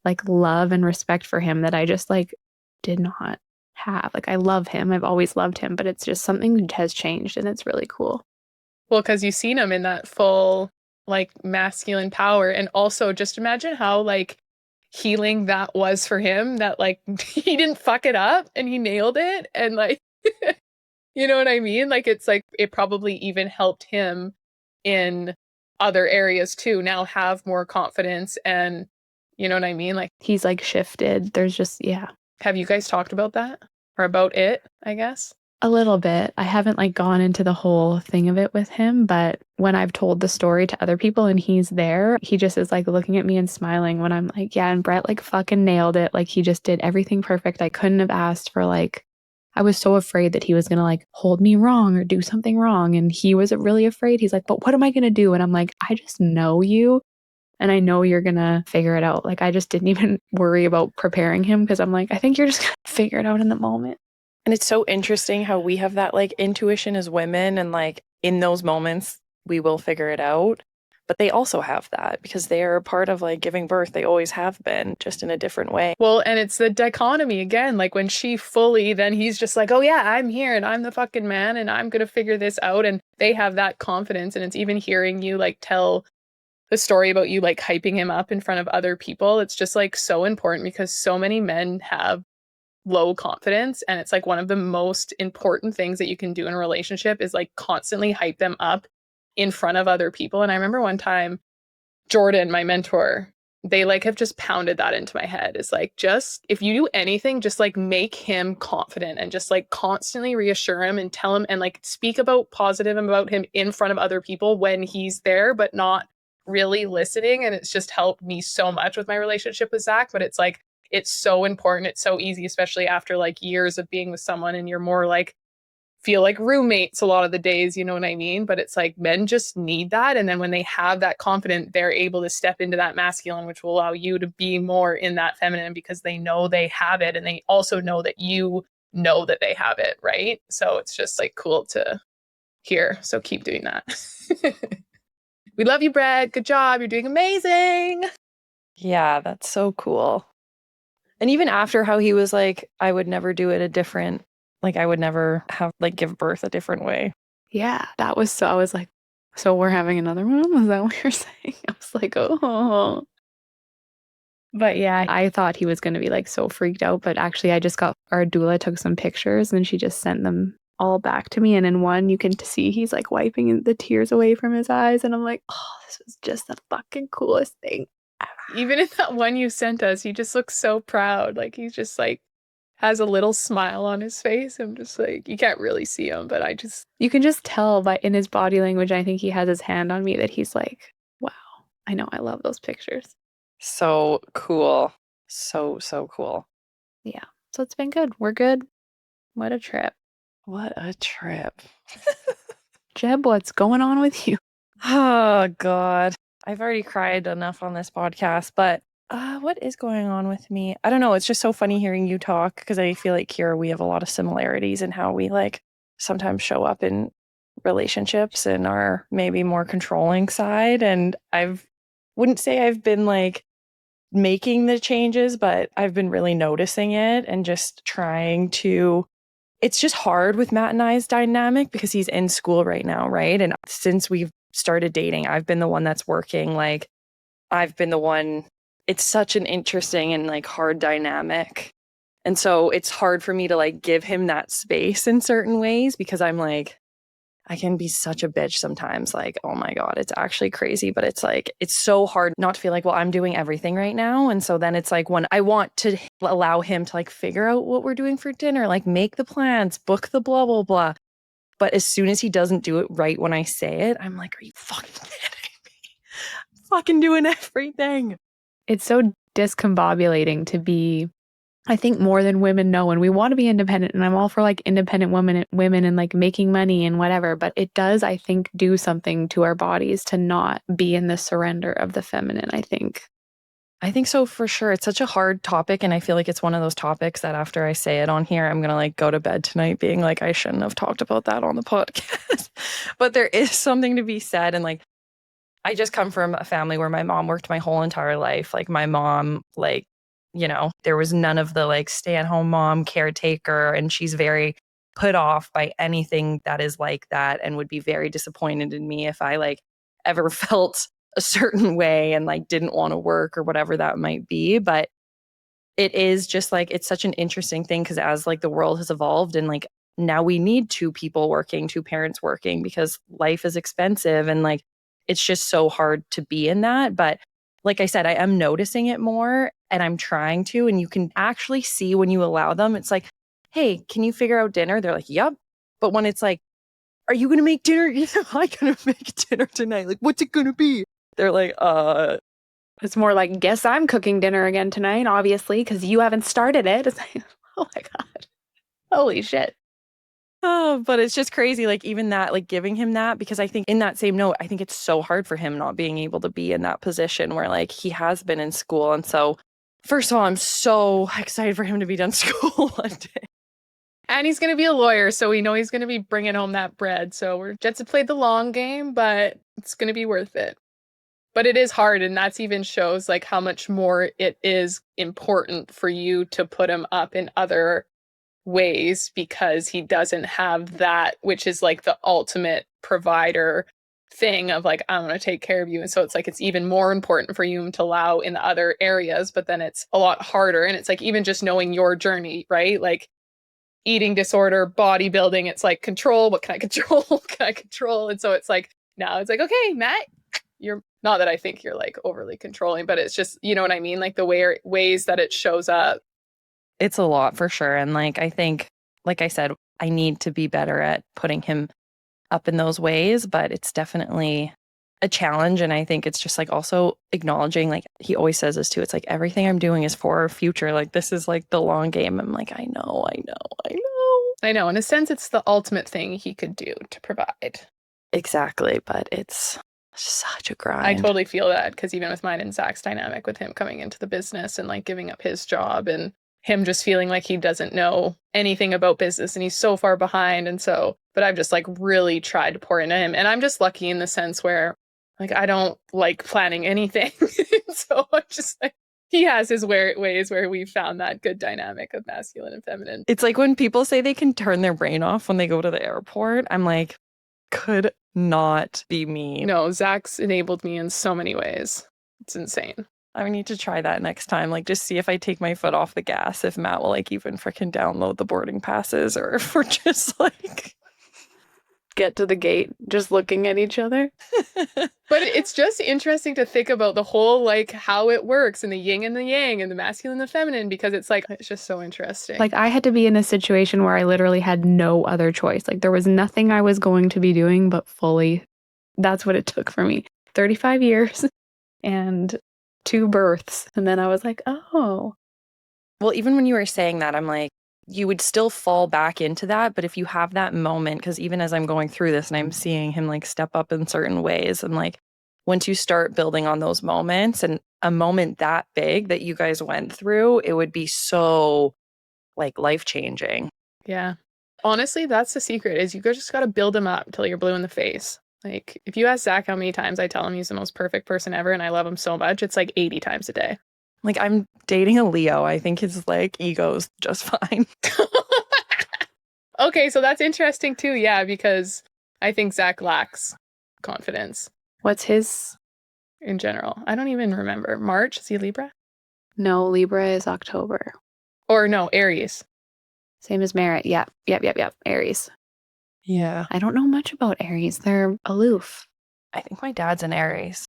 like love and respect for him that I just like did not have. Like I love him. I've always loved him, but it's just something has changed and it's really cool. Well, because you've seen him in that full like masculine power. And also just imagine how like healing that was for him, that like he didn't fuck it up and he nailed it. And like, you know what I mean? Like, it's like, it probably even helped him in other areas too, now have more confidence. And you know what I mean? Like He's like shifted. There's just, yeah. have you guys talked about that, or about it, I guess? A little bit. I haven't like gone into the whole thing of it with him, but when I've told the story to other people and he's there, he just is like looking at me and smiling when I'm like, yeah, and Brett like fucking nailed it. Like he just did everything perfect. I couldn't have asked for like I was so afraid that he was going to like hold me wrong or do something wrong. And he was really afraid. He's like, but what am I going to do? And I'm like, I just know you. And I know you're going to figure it out. Like, I just didn't even worry about preparing him because I'm like, I think you're just going to figure it out in the moment. And it's so interesting how we have that like intuition as women. And like in those moments, we will figure it out. But they also have that because they are a part of like giving birth. They always have been, just in a different way. Well, and it's the dichotomy again. Like when she fully, then he's just like, oh yeah, I'm here and I'm the fucking man and I'm going to figure this out. And they have that confidence. And it's even hearing you like tell the story about you like hyping him up in front of other people. It's just like so important because so many men have low confidence. And it's like one of the most important things that you can do in a relationship is like constantly hype them up in front of other people. And I remember one time, Jordan, my mentor, they like have just pounded that into my head. It's like, just if you do anything, just like make him confident and just like constantly reassure him and tell him and like speak about positive about him in front of other people when he's there, but not really listening. And it's just helped me so much with my relationship with Zach. But it's like, it's so important. It's so easy, especially after like years of being with someone and you're more like, feel like roommates a lot of the days, you know what I mean? But it's like men just need that. And then when they have that confidence, they're able to step into that masculine, which will allow you to be more in that feminine because they know they have it. And they also know that you know that they have it, right? So it's just like cool to hear. So keep doing that. We love you, Brett. Good job. You're doing amazing. Yeah, that's so cool. And even after how he was like, I would never do it a different, like I would never have like give birth a different way. Yeah, that was so, I was like, so we're having another one? Was that what you're saying? I was like, oh. But yeah, I thought he was going to be like so freaked out. But actually, I just got our doula took some pictures and she just sent them all back to me. And in one, you can see he's like wiping the tears away from his eyes. And I'm like, oh, this was just the fucking coolest thing. Even in that one you sent us, he just looks so proud. Like he's just like has a little smile on his face. I'm just like, you can't really see him, but you can just tell by in his body language. I think he has his hand on me that he's like, wow, I know, I love those pictures. So cool. So cool. Yeah. So it's been good. We're good. What a trip. What a trip. Jeb, what's going on with you? Oh, God. I've already cried enough on this podcast, but what is going on with me? I don't know. It's just so funny hearing you talk because I feel like Kira, we have a lot of similarities in how we like sometimes show up in relationships and our maybe more controlling side. And wouldn't say I've been like making the changes, but I've been really noticing it and just trying to. It's just hard with Matt and I's dynamic because he's in school right now, right? And since we've started dating, I've been the one that's working. Like, I've been the one. It's such an interesting and like hard dynamic. And so it's hard for me to like give him that space in certain ways because I'm like, I can be such a bitch sometimes. Like, oh my God, it's actually crazy. But it's like, it's so hard not to feel like, well, I'm doing everything right now. And so then it's like when I want to allow him to like figure out what we're doing for dinner, like make the plans, book the blah, blah, blah. But as soon as he doesn't do it right when I say it, I'm like, are you fucking kidding me? I'm fucking doing everything. It's so discombobulating to be, I think, more than women know. And we want to be independent. And I'm all for like independent women and like making money and whatever. But it does, I think, do something to our bodies to not be in the surrender of the feminine, I think. I think so for sure. It's such a hard topic. And I feel like it's one of those topics that after I say it on here, I'm going to like go to bed tonight being like, I shouldn't have talked about that on the podcast. But there is something to be said. And like, I just come from a family where my mom worked my whole entire life. Like my mom, like, you know, there was none of the like stay-at-home mom caretaker. And she's very put off by anything that is like that and would be very disappointed in me if I like ever felt a certain way and like didn't want to work or whatever that might be. But it is just like, it's such an interesting thing because as like the world has evolved and like now we need two people working, two parents working because life is expensive and like it's just so hard to be in that. But like I said, I am noticing it more and I'm trying to, and you can actually see when you allow them, it's like, hey, can you figure out dinner? They're like, yep. But when it's like, are you going to make dinner? Yeah, I'm going to make dinner tonight. Like, what's it going to be? They're like, It's more like, guess I'm cooking dinner again tonight, obviously, because you haven't started it. It's like, oh my God. Holy shit. Oh, but it's just crazy. Like even that, like giving him that, because I think in that same note, I think it's so hard for him not being able to be in that position where like he has been in school. And so first of all, I'm so excited for him to be done school one day. And he's going to be a lawyer, so we know he's going to be bringing home that bread. So we're Jets have played the long game, but it's going to be worth it. But it is hard, and that's even shows like how much more it is important for you to put him up in other ways because he doesn't have that, which is like the ultimate provider thing of like, I'm going to take care of you. And so it's like, it's even more important for you to allow in the other areas, but then it's a lot harder. And it's like, even just knowing your journey, right? Like eating disorder, bodybuilding, it's like control. What can I control? What can I control? And so it's like, now it's like, okay, Matt, you're not that I think you're like overly controlling, but it's just, you know what I mean? Like the ways that it shows up. It's a lot for sure. And like, I think, like I said, I need to be better at putting him up in those ways, but it's definitely a challenge. And I think it's just like also acknowledging, like he always says this too, it's like everything I'm doing is for our future. Like this is like the long game. I'm like, I know. I know. In a sense, it's the ultimate thing he could do to provide. Exactly. But it's such a grind. I totally feel that because even with mine and Zach's dynamic with him coming into the business and like giving up his job and him just feeling like he doesn't know anything about business and he's so far behind. And so, but I've just like really tried to pour into him. And I'm just lucky in the sense where like I don't like planning anything. So I'm just like, he has his ways where we found that good dynamic of masculine and feminine. It's like when people say they can turn their brain off when they go to the airport, I'm like, could not be me. No, Zach's enabled me in so many ways. It's insane. I need to try that next time. Like, just see if I take my foot off the gas, if Matt will like even freaking download the boarding passes, or if we're just like get to the gate just looking at each other. But it's just interesting to think about the whole like how it works and the yin and the yang and the masculine and the feminine, because it's like it's just so interesting. Like I had to be in a situation where I literally had no other choice. Like there was nothing I was going to be doing but fully. That's what it took for me. 35 years and 2 births. And then I was like, oh. Well, even when you were saying that, I'm like, you would still fall back into that. But if you have that moment, because even as I'm going through this and I'm seeing him like step up in certain ways, I'm like, once you start building on those moments and a moment that big that you guys went through, it would be so like life-changing. Yeah. Honestly, that's the secret is you just got to build him up until you're blue in the face. Like if you ask Zach how many times I tell him he's the most perfect person ever and I love him so much, it's like 80 times a day. Like I'm dating a Leo. I think his like ego's just fine. Okay, so that's interesting too. Yeah, because I think Zach lacks confidence. What's his? In general. I don't even remember. March? Is he Libra? No, Libra is October. Or no, Aries. Same as Merritt. Yep. Aries. Yeah. I don't know much about Aries. They're aloof. I think my dad's an Aries.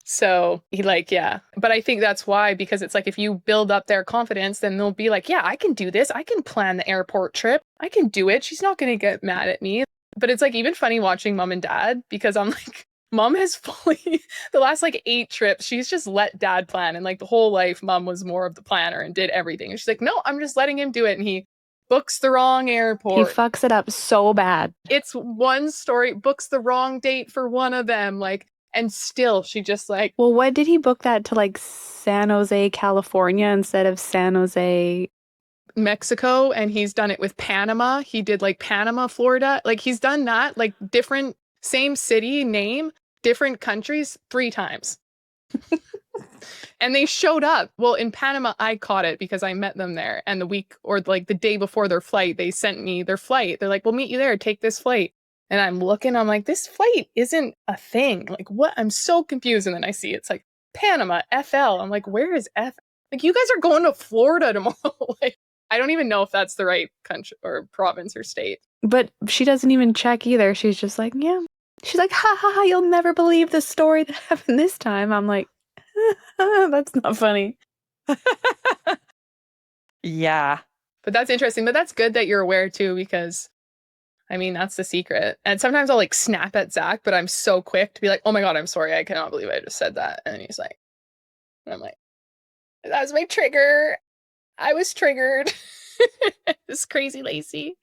So he like, yeah. But I think that's why, because it's like if you build up their confidence, then they'll be like, yeah, I can do this. I can plan the airport trip. I can do it. She's not going to get mad at me. But it's like even funny watching mom and dad because I'm like, mom has fully, the last like 8 trips, she's just let dad plan. And like the whole life, mom was more of the planner and did everything. And she's like, no, I'm just letting him do it. And he books the wrong airport. He fucks it up so bad. It's one story, books the wrong date for one of them. Like, and still she just like. Well, what did he book that to like San Jose, California instead of San Jose, Mexico? And he's done it with Panama. He did like Panama, Florida. Like he's done that, like different, same city name, different countries 3 times. And they showed up. Well, in Panama, I caught it because I met them there. And the week or like the day before their flight, they sent me their flight. They're like, we'll meet you there. Take this flight. And I'm looking, I'm like, this flight isn't a thing. Like, what? I'm so confused. And then I see it's like Panama, FL. I'm like, where is F? Like, you guys are going to Florida tomorrow. Like, I don't even know if that's the right country or province or state. But she doesn't even check either. She's just like, yeah. She's like, ha ha ha, you'll never believe the story that happened this time. I'm like, that's not funny. Yeah. But that's interesting. But that's good that you're aware too, because I mean, that's the secret. And sometimes I'll like snap at Zach, but I'm so quick to be like, oh my God, I'm sorry. I cannot believe I just said that. And he's like, and I'm like, that was my trigger. I was triggered. This crazy Lacey.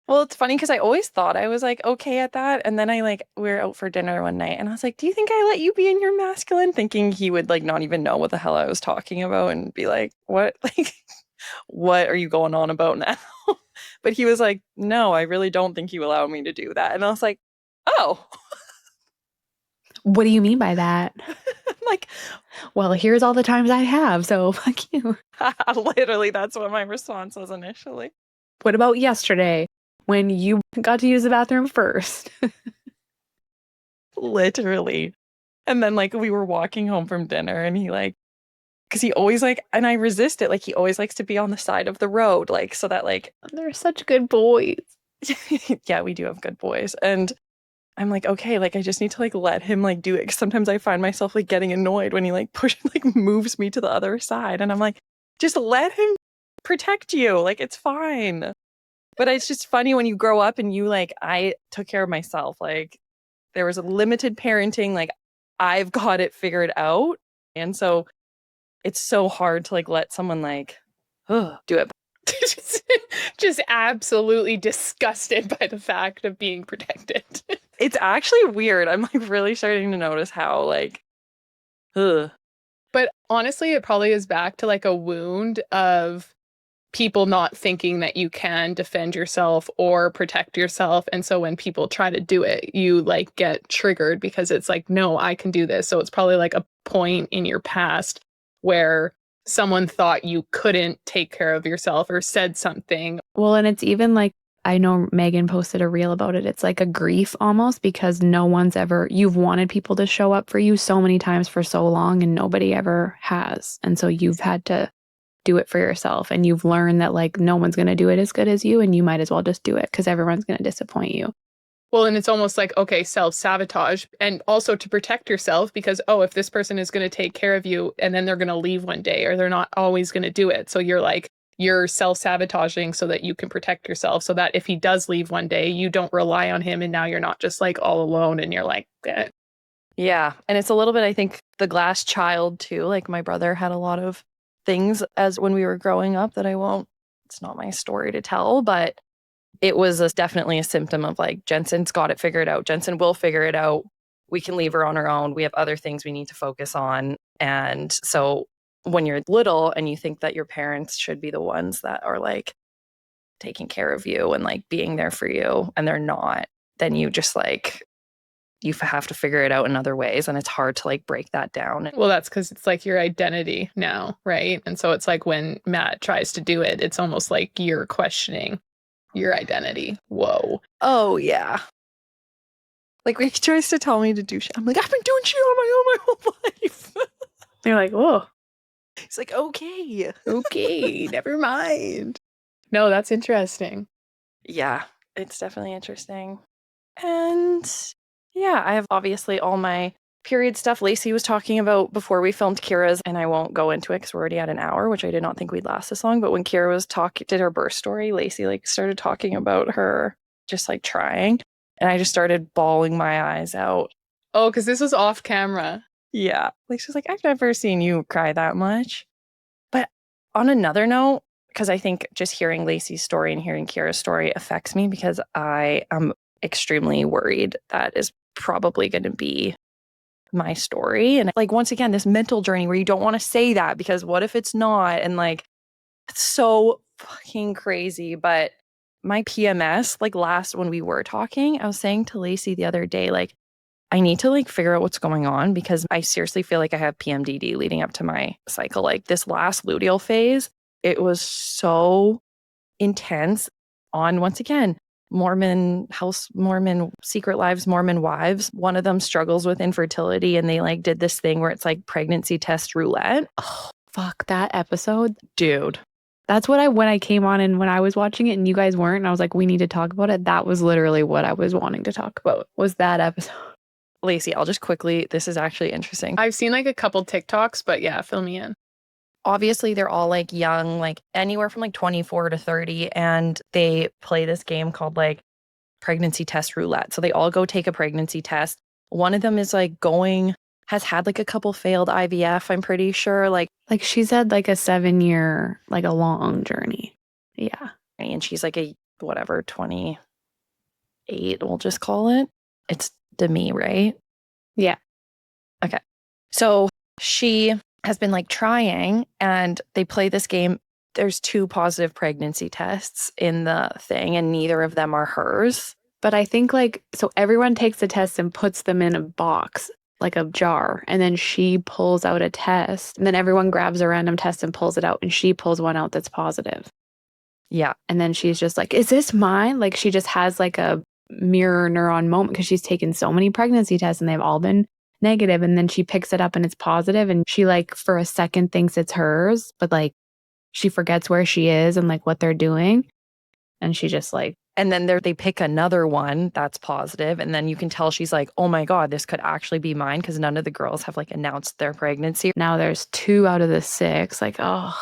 Well, it's funny because I always thought I was like okay at that. And then we were out for dinner one night and I was like, do you think I let you be in your masculine? Thinking he would like not even know what the hell I was talking about and be like, what? Like, what are you going on about now? But he was like, no, I really don't think you allow me to do that. And I was like, oh. What do you mean by that? I'm like, well, here's all the times I have, so fuck you. literally, that's what my response was initially. What about yesterday when you got to use the bathroom first? Literally. And then like we were walking home from dinner and he like, because he always like, and I resist it, like he always likes to be on the side of the road, like so that like They're such good boys. yeah, we do have good boys. And I'm like, okay, like I just need to like let him like do it. Cause sometimes I find myself like getting annoyed when he like moves me to the other side. And I'm like, just let him protect you. Like it's fine. But it's just funny when you grow up and you like, I took care of myself. Like there was a limited parenting, like I've got it figured out. And so it's so hard to like let someone like do it. Just absolutely disgusted by the fact of being protected. It's actually weird. I'm like really starting to notice how like, But honestly, it probably is back to like a wound of people not thinking that you can defend yourself or protect yourself. And so when people try to do it, you like get triggered because it's like, no, I can do this. So it's probably like a point in your past where someone thought you couldn't take care of yourself or said something. Well, and it's even like, I know Megan posted a reel about it. It's like a grief almost because you've wanted people to show up for you so many times for so long and nobody ever has. And so you've had to do it for yourself and you've learned that like no one's going to do it as good as you and you might as well just do it because everyone's going to disappoint you. Well, and it's almost like, okay, self-sabotage and also to protect yourself because, oh, if this person is going to take care of you and then they're going to leave one day or they're not always going to do it. So you're self-sabotaging so that you can protect yourself so that if he does leave one day, you don't rely on him and now you're not just like all alone and you're like, eh. Yeah. And it's a little bit, I think, the glass child too. Like my brother had a lot of things as when we were growing up that it's not my story to tell, but it was definitely a symptom of like, Jensen's got it figured out. Jensen will figure it out. We can leave her on her own. We have other things we need to focus on. And so when you're little and you think that your parents should be the ones that are like taking care of you and like being there for you and they're not, then you just like, you have to figure it out in other ways. And it's hard to like break that down. Well, that's because it's like your identity now, right? And so it's like when Matt tries to do it, it's almost like you're questioning your identity. Whoa. Oh, yeah. Like when he tries to tell me to do shit, I'm like, I've been doing shit on my own my whole life. You're like, whoa. He's like, okay. Okay, never mind. No, that's interesting. Yeah, it's definitely interesting. And yeah, I have obviously all my period stuff Lacey was talking about before we filmed Kira's, and I won't go into it because we're already at an hour, which I did not think we'd last this long. But when Kira did her birth story, Lacey like started talking about her just like trying, and I just started bawling my eyes out. Oh, because this was off camera. Yeah, like she's like, I've never seen you cry that much. But on another note, because I think just hearing Lacey's story and hearing Kira's story affects me because I am extremely worried that is probably going to be my story. And like, once again, this mental journey where you don't want to say that because what if it's not? And like, it's so fucking crazy. But my PMS, like when we were talking, I was saying to Lacey the other day, like, I need to like figure out what's going on because I seriously feel like I have PMDD leading up to my cycle. Like this last luteal phase, it was so intense on, once again, Mormon secret lives, Mormon wives. One of them struggles with infertility and they like did this thing where it's like pregnancy test roulette. Oh, fuck that episode. Dude. That's what when I came on and when I was watching it and you guys weren't, and I was like, we need to talk about it. That was literally what I was wanting to talk about, was that episode. Lacey, I'll just quickly, this is actually interesting. I've seen like a couple TikToks, but yeah, fill me in. Obviously, they're all like young, like anywhere from like 24 to 30. And they play this game called like pregnancy test roulette. So they all go take a pregnancy test. One of them is like has had like a couple failed IVF, I'm pretty sure. Like she's had like a 7-year, like a long journey. Yeah. And she's like a whatever, 28, we'll just call it. It's Demi, right? Yeah. Okay. So she has been like trying, and they play this game. There's 2 positive pregnancy tests in the thing, and neither of them are hers. But I think so everyone takes the test and puts them in a box, like a jar, and then she pulls out a test, and then everyone grabs a random test and pulls it out, and she pulls one out that's positive. Yeah. And then she's just like, is this mine? Like she just has like a mirror neuron moment because she's taken so many pregnancy tests and they've all been negative. And then she picks it up and it's positive, and she like for a second thinks it's hers, but like she forgets where she is and like what they're doing. And she just like, and then they pick another one that's positive, and then you can tell she's like, oh my God, this could actually be mine, because none of the girls have like announced their pregnancy. now there's 2 out of the 6. Like, oh,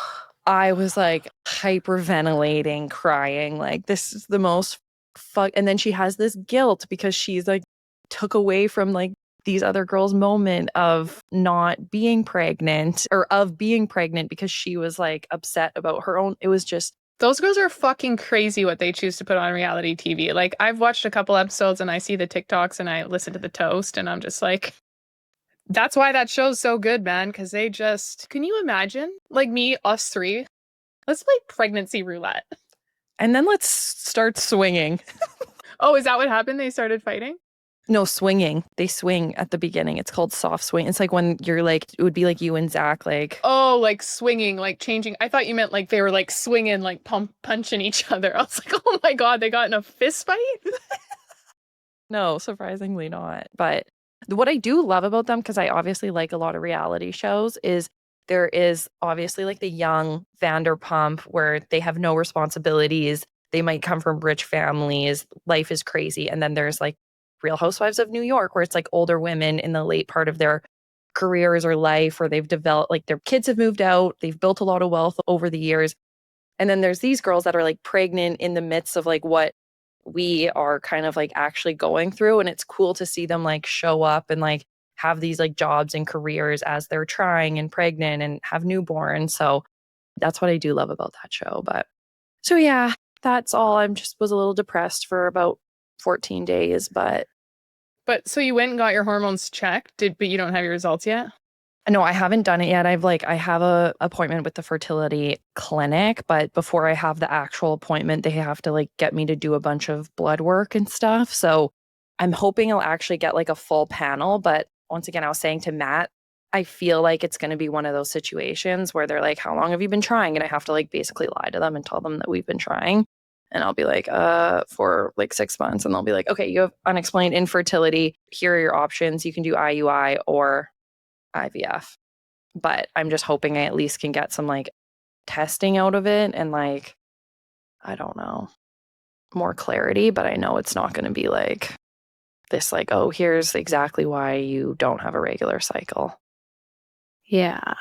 I was like hyperventilating, crying, like this is the most and then she has this guilt because she's like took away from like these other girls' moment of not being pregnant, or of being pregnant, because she was like upset about her own. It was just, Those girls are fucking crazy what they choose to put on reality TV. Like, I've watched a couple episodes and I see the TikToks and I listen to the toast and I'm just like, that's why that show's so good, man. Because they just, can you imagine? Like me, us 3, let's play pregnancy roulette. and then let's start swinging. Oh, is that what happened? They started fighting? No, swinging. They swing at the beginning. It's called soft swing. It's like when you're like, it would be like you and Zach, like. Oh, like swinging, like changing. I thought you meant like they were like swinging, like punching each other. I was like, oh my God, they got in a fist fight? No, surprisingly not. But what I do love about them, because I obviously like a lot of reality shows, is there is obviously like the young Vanderpump where they have no responsibilities. They might come from rich families. Life is crazy. And then there's like Real Housewives of New York, where it's like older women in the late part of their careers or life, where they've developed, like their kids have moved out. They've built a lot of wealth over the years. And then there's these girls that are like pregnant in the midst of like what we are kind of like actually going through. And it's cool to see them like show up and like have these like jobs and careers as they're trying and pregnant and have newborn. So that's what I do love about that show. But so yeah, that's all. I'm just was a little depressed for about 14 days, but But so you went and got your hormones checked, but you don't have your results yet? no, I haven't done it yet. I have a appointment with the fertility clinic, but before I have the actual appointment, they have to like get me to do a bunch of blood work and stuff. So I'm hoping I'll actually get like a full panel. But once again, I was saying to Matt, I feel like it's going to be one of those situations where they're like, how long have you been trying? And I have to like basically lie to them and tell them that we've been trying. And I'll be like, for like 6 months. And they'll be like, okay, you have unexplained infertility. Here are your options. You can do IUI or IVF. But I'm just hoping I at least can get some like testing out of it and like, I don't know, more clarity. But I know it's not going to be like this, like, oh, here's exactly why you don't have a regular cycle. yeah.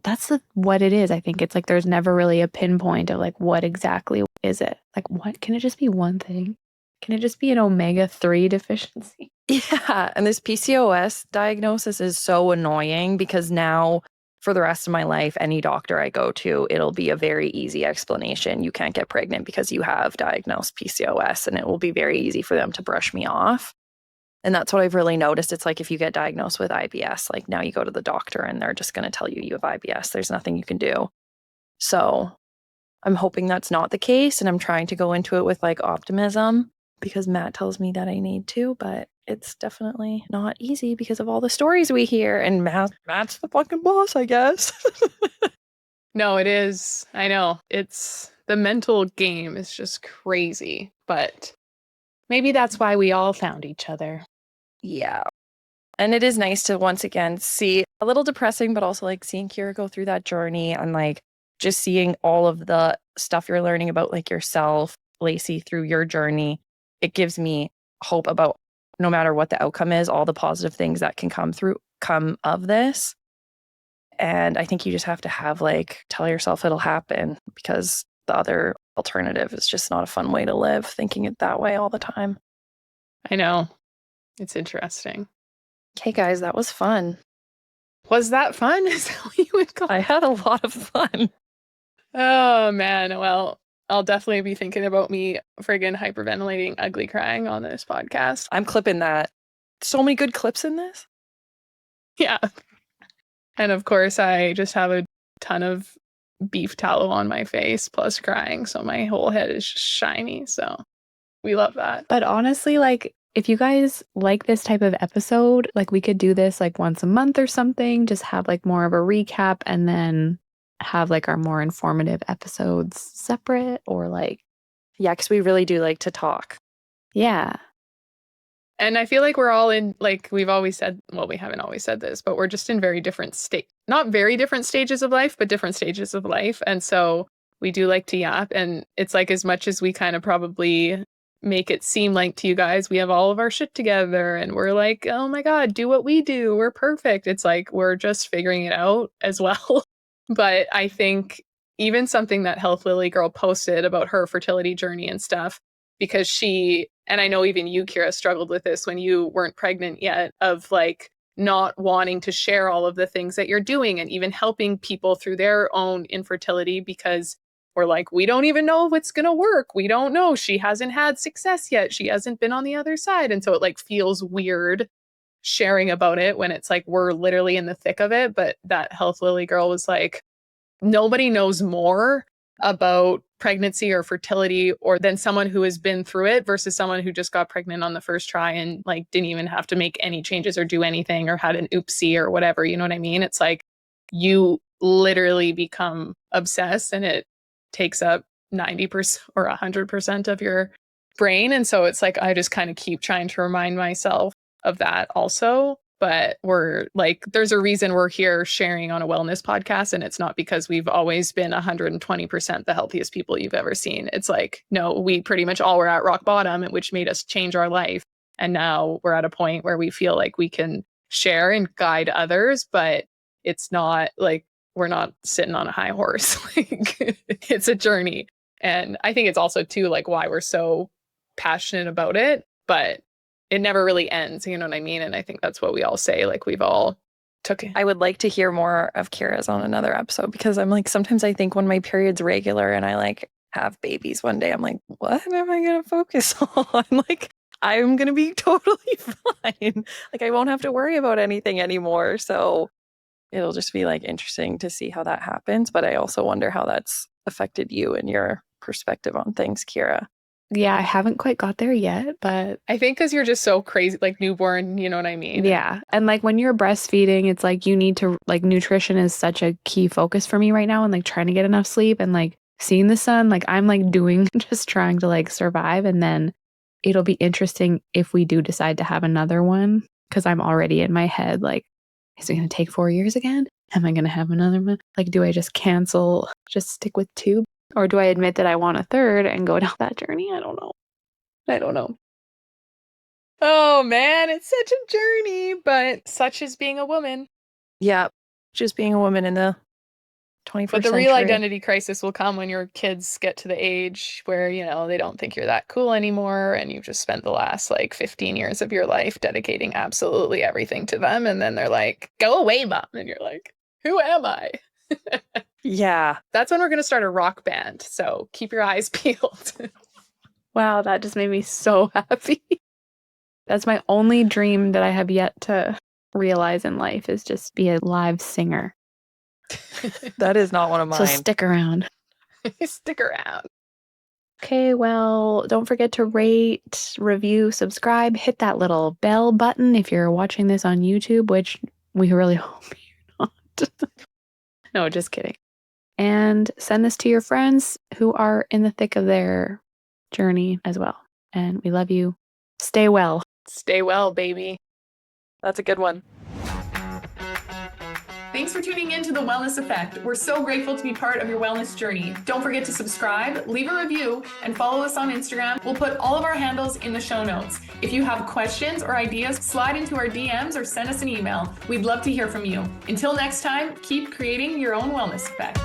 That's what it is. I think it's like there's never really a pinpoint of like what exactly is it? Like what can it just be one thing? Can it just be an omega-3 deficiency? Yeah. And this PCOS diagnosis is so annoying because now for the rest of my life, any doctor I go to, it'll be a very easy explanation. You can't get pregnant because you have diagnosed PCOS, and it will be very easy for them to brush me off. And that's what I've really noticed. It's like if you get diagnosed with IBS, like now you go to the doctor and they're just going to tell you you have IBS. There's nothing you can do. So I'm hoping that's not the case. And I'm trying to go into it with like optimism because Matt tells me that I need to, but it's definitely not easy because of all the stories we hear. And Matt's the fucking boss, I guess. No, it is. I know. It's the mental game is just crazy. But maybe that's why we all found each other. Yeah. And it is nice to once again see a little depressing, but also like seeing Kira go through that journey and like just seeing all of the stuff you're learning about like yourself, Lacey, through your journey. It gives me hope about no matter what the outcome is, all the positive things that can come of this. And I think you just have to have like, tell yourself it'll happen, because the other alternative is just not a fun way to live, thinking it that way all the time. I know. It's interesting. Okay, guys, that was fun. Was that fun? Is that what you would call it? I had a lot of fun. Oh, man. Well, I'll definitely be thinking about me friggin' hyperventilating, ugly crying on this podcast. I'm clipping that. So many good clips in this. Yeah. And of course, I just have a ton of beef tallow on my face plus crying. So my whole head is shiny. So we love that. But honestly, like, if you guys like this type of episode, like, we could do this like once a month or something, just have like more of a recap and then have like our more informative episodes separate or like, Yeah, because we really do like to talk. yeah. And I feel like we're all in, like we've always said, well, we haven't always said this, but we're just in very different not very different stages of life, but different stages of life. And so we do like to yap. And it's like, as much as we kind of probably make it seem like to you guys, we have all of our shit together and we're like, oh my God, do what we do. We're perfect. It's like, we're just figuring it out as well. But I think even something that Health Lily Girl posted about her fertility journey and stuff, because she, and I know even you, Kira, struggled with this when you weren't pregnant yet, of like not wanting to share all of the things that you're doing and even helping people through their own infertility because we're like, we don't even know if it's going to work. We don't know. She hasn't had success yet. She hasn't been on the other side. And so it like feels weird sharing about it when it's like we're literally in the thick of it. But that Health Lily Girl was like, nobody knows more about pregnancy or fertility or than someone who has been through it versus someone who just got pregnant on the first try and like didn't even have to make any changes or do anything or had an oopsie or whatever. You know what I mean? It's like you literally become obsessed and it takes up 90% or 100% of your brain. And so it's like I just kind of keep trying to remind myself of that also. But we're like, there's a reason we're here sharing on a wellness podcast. And it's not because we've always been 120% the healthiest people you've ever seen. It's like, no, we pretty much all were at rock bottom, which made us change our life. And now we're at a point where we feel like we can share and guide others, but it's not like we're not sitting on a high horse. Like it's a journey. And I think it's also too like why we're so passionate about it. But it never really ends, you know what I mean? And I think that's what we all say, like we've all took it. I would like to hear more of Kira's on another episode because I'm like, sometimes I think when my period's regular and I like have babies one day, I'm like, what am I going to focus on? Like, I'm going to be totally fine. Like, I won't have to worry about anything anymore. So it'll just be like interesting to see how that happens. But I also wonder how that's affected you and your perspective on things, Kira. Yeah, I haven't quite got there yet, but I think because you're just so crazy, like newborn, you know what I mean? yeah. And like when you're breastfeeding, it's like you need to, like, nutrition is such a key focus for me right now and like trying to get enough sleep and like seeing the sun. Like I'm like doing, just trying to like survive. And then it'll be interesting if we do decide to have another one because I'm already in my head like, is it going to take 4 years again? Am I going to have another one? Like, do I just cancel, just stick with 2? Or do I admit that I want a 3rd and go down that journey? I don't know. Oh man, it's such a journey, but such is being a woman. Yeah, just being a woman in the 21st But the century. real identity crisis will come when your kids get to the age where, you know, they don't think you're that cool anymore and you've just spent the last like 15 years of your life dedicating absolutely everything to them. And then they're like, go away, mom. And you're like, who am I? Yeah. That's when we're going to start a rock band. So keep your eyes peeled. Wow, that just made me so happy. That's my only dream that I have yet to realize in life is just be a live singer. That is not one of mine. So stick around. Stick around. Okay, well, don't forget to rate, review, subscribe, hit that little bell button if you're watching this on YouTube, which we really hope you're not. No, just kidding. And send this to your friends who are in the thick of their journey as well. And we love you. Stay well. Stay well, baby. That's a good one. Thanks for tuning in to The Wellness Effect. We're so grateful to be part of your wellness journey. Don't forget to subscribe, leave a review, and follow us on Instagram. We'll put all of our handles in the show notes. If you have questions or ideas, slide into our DMs or send us an email. We'd love to hear from you. Until next time, keep creating your own wellness effect.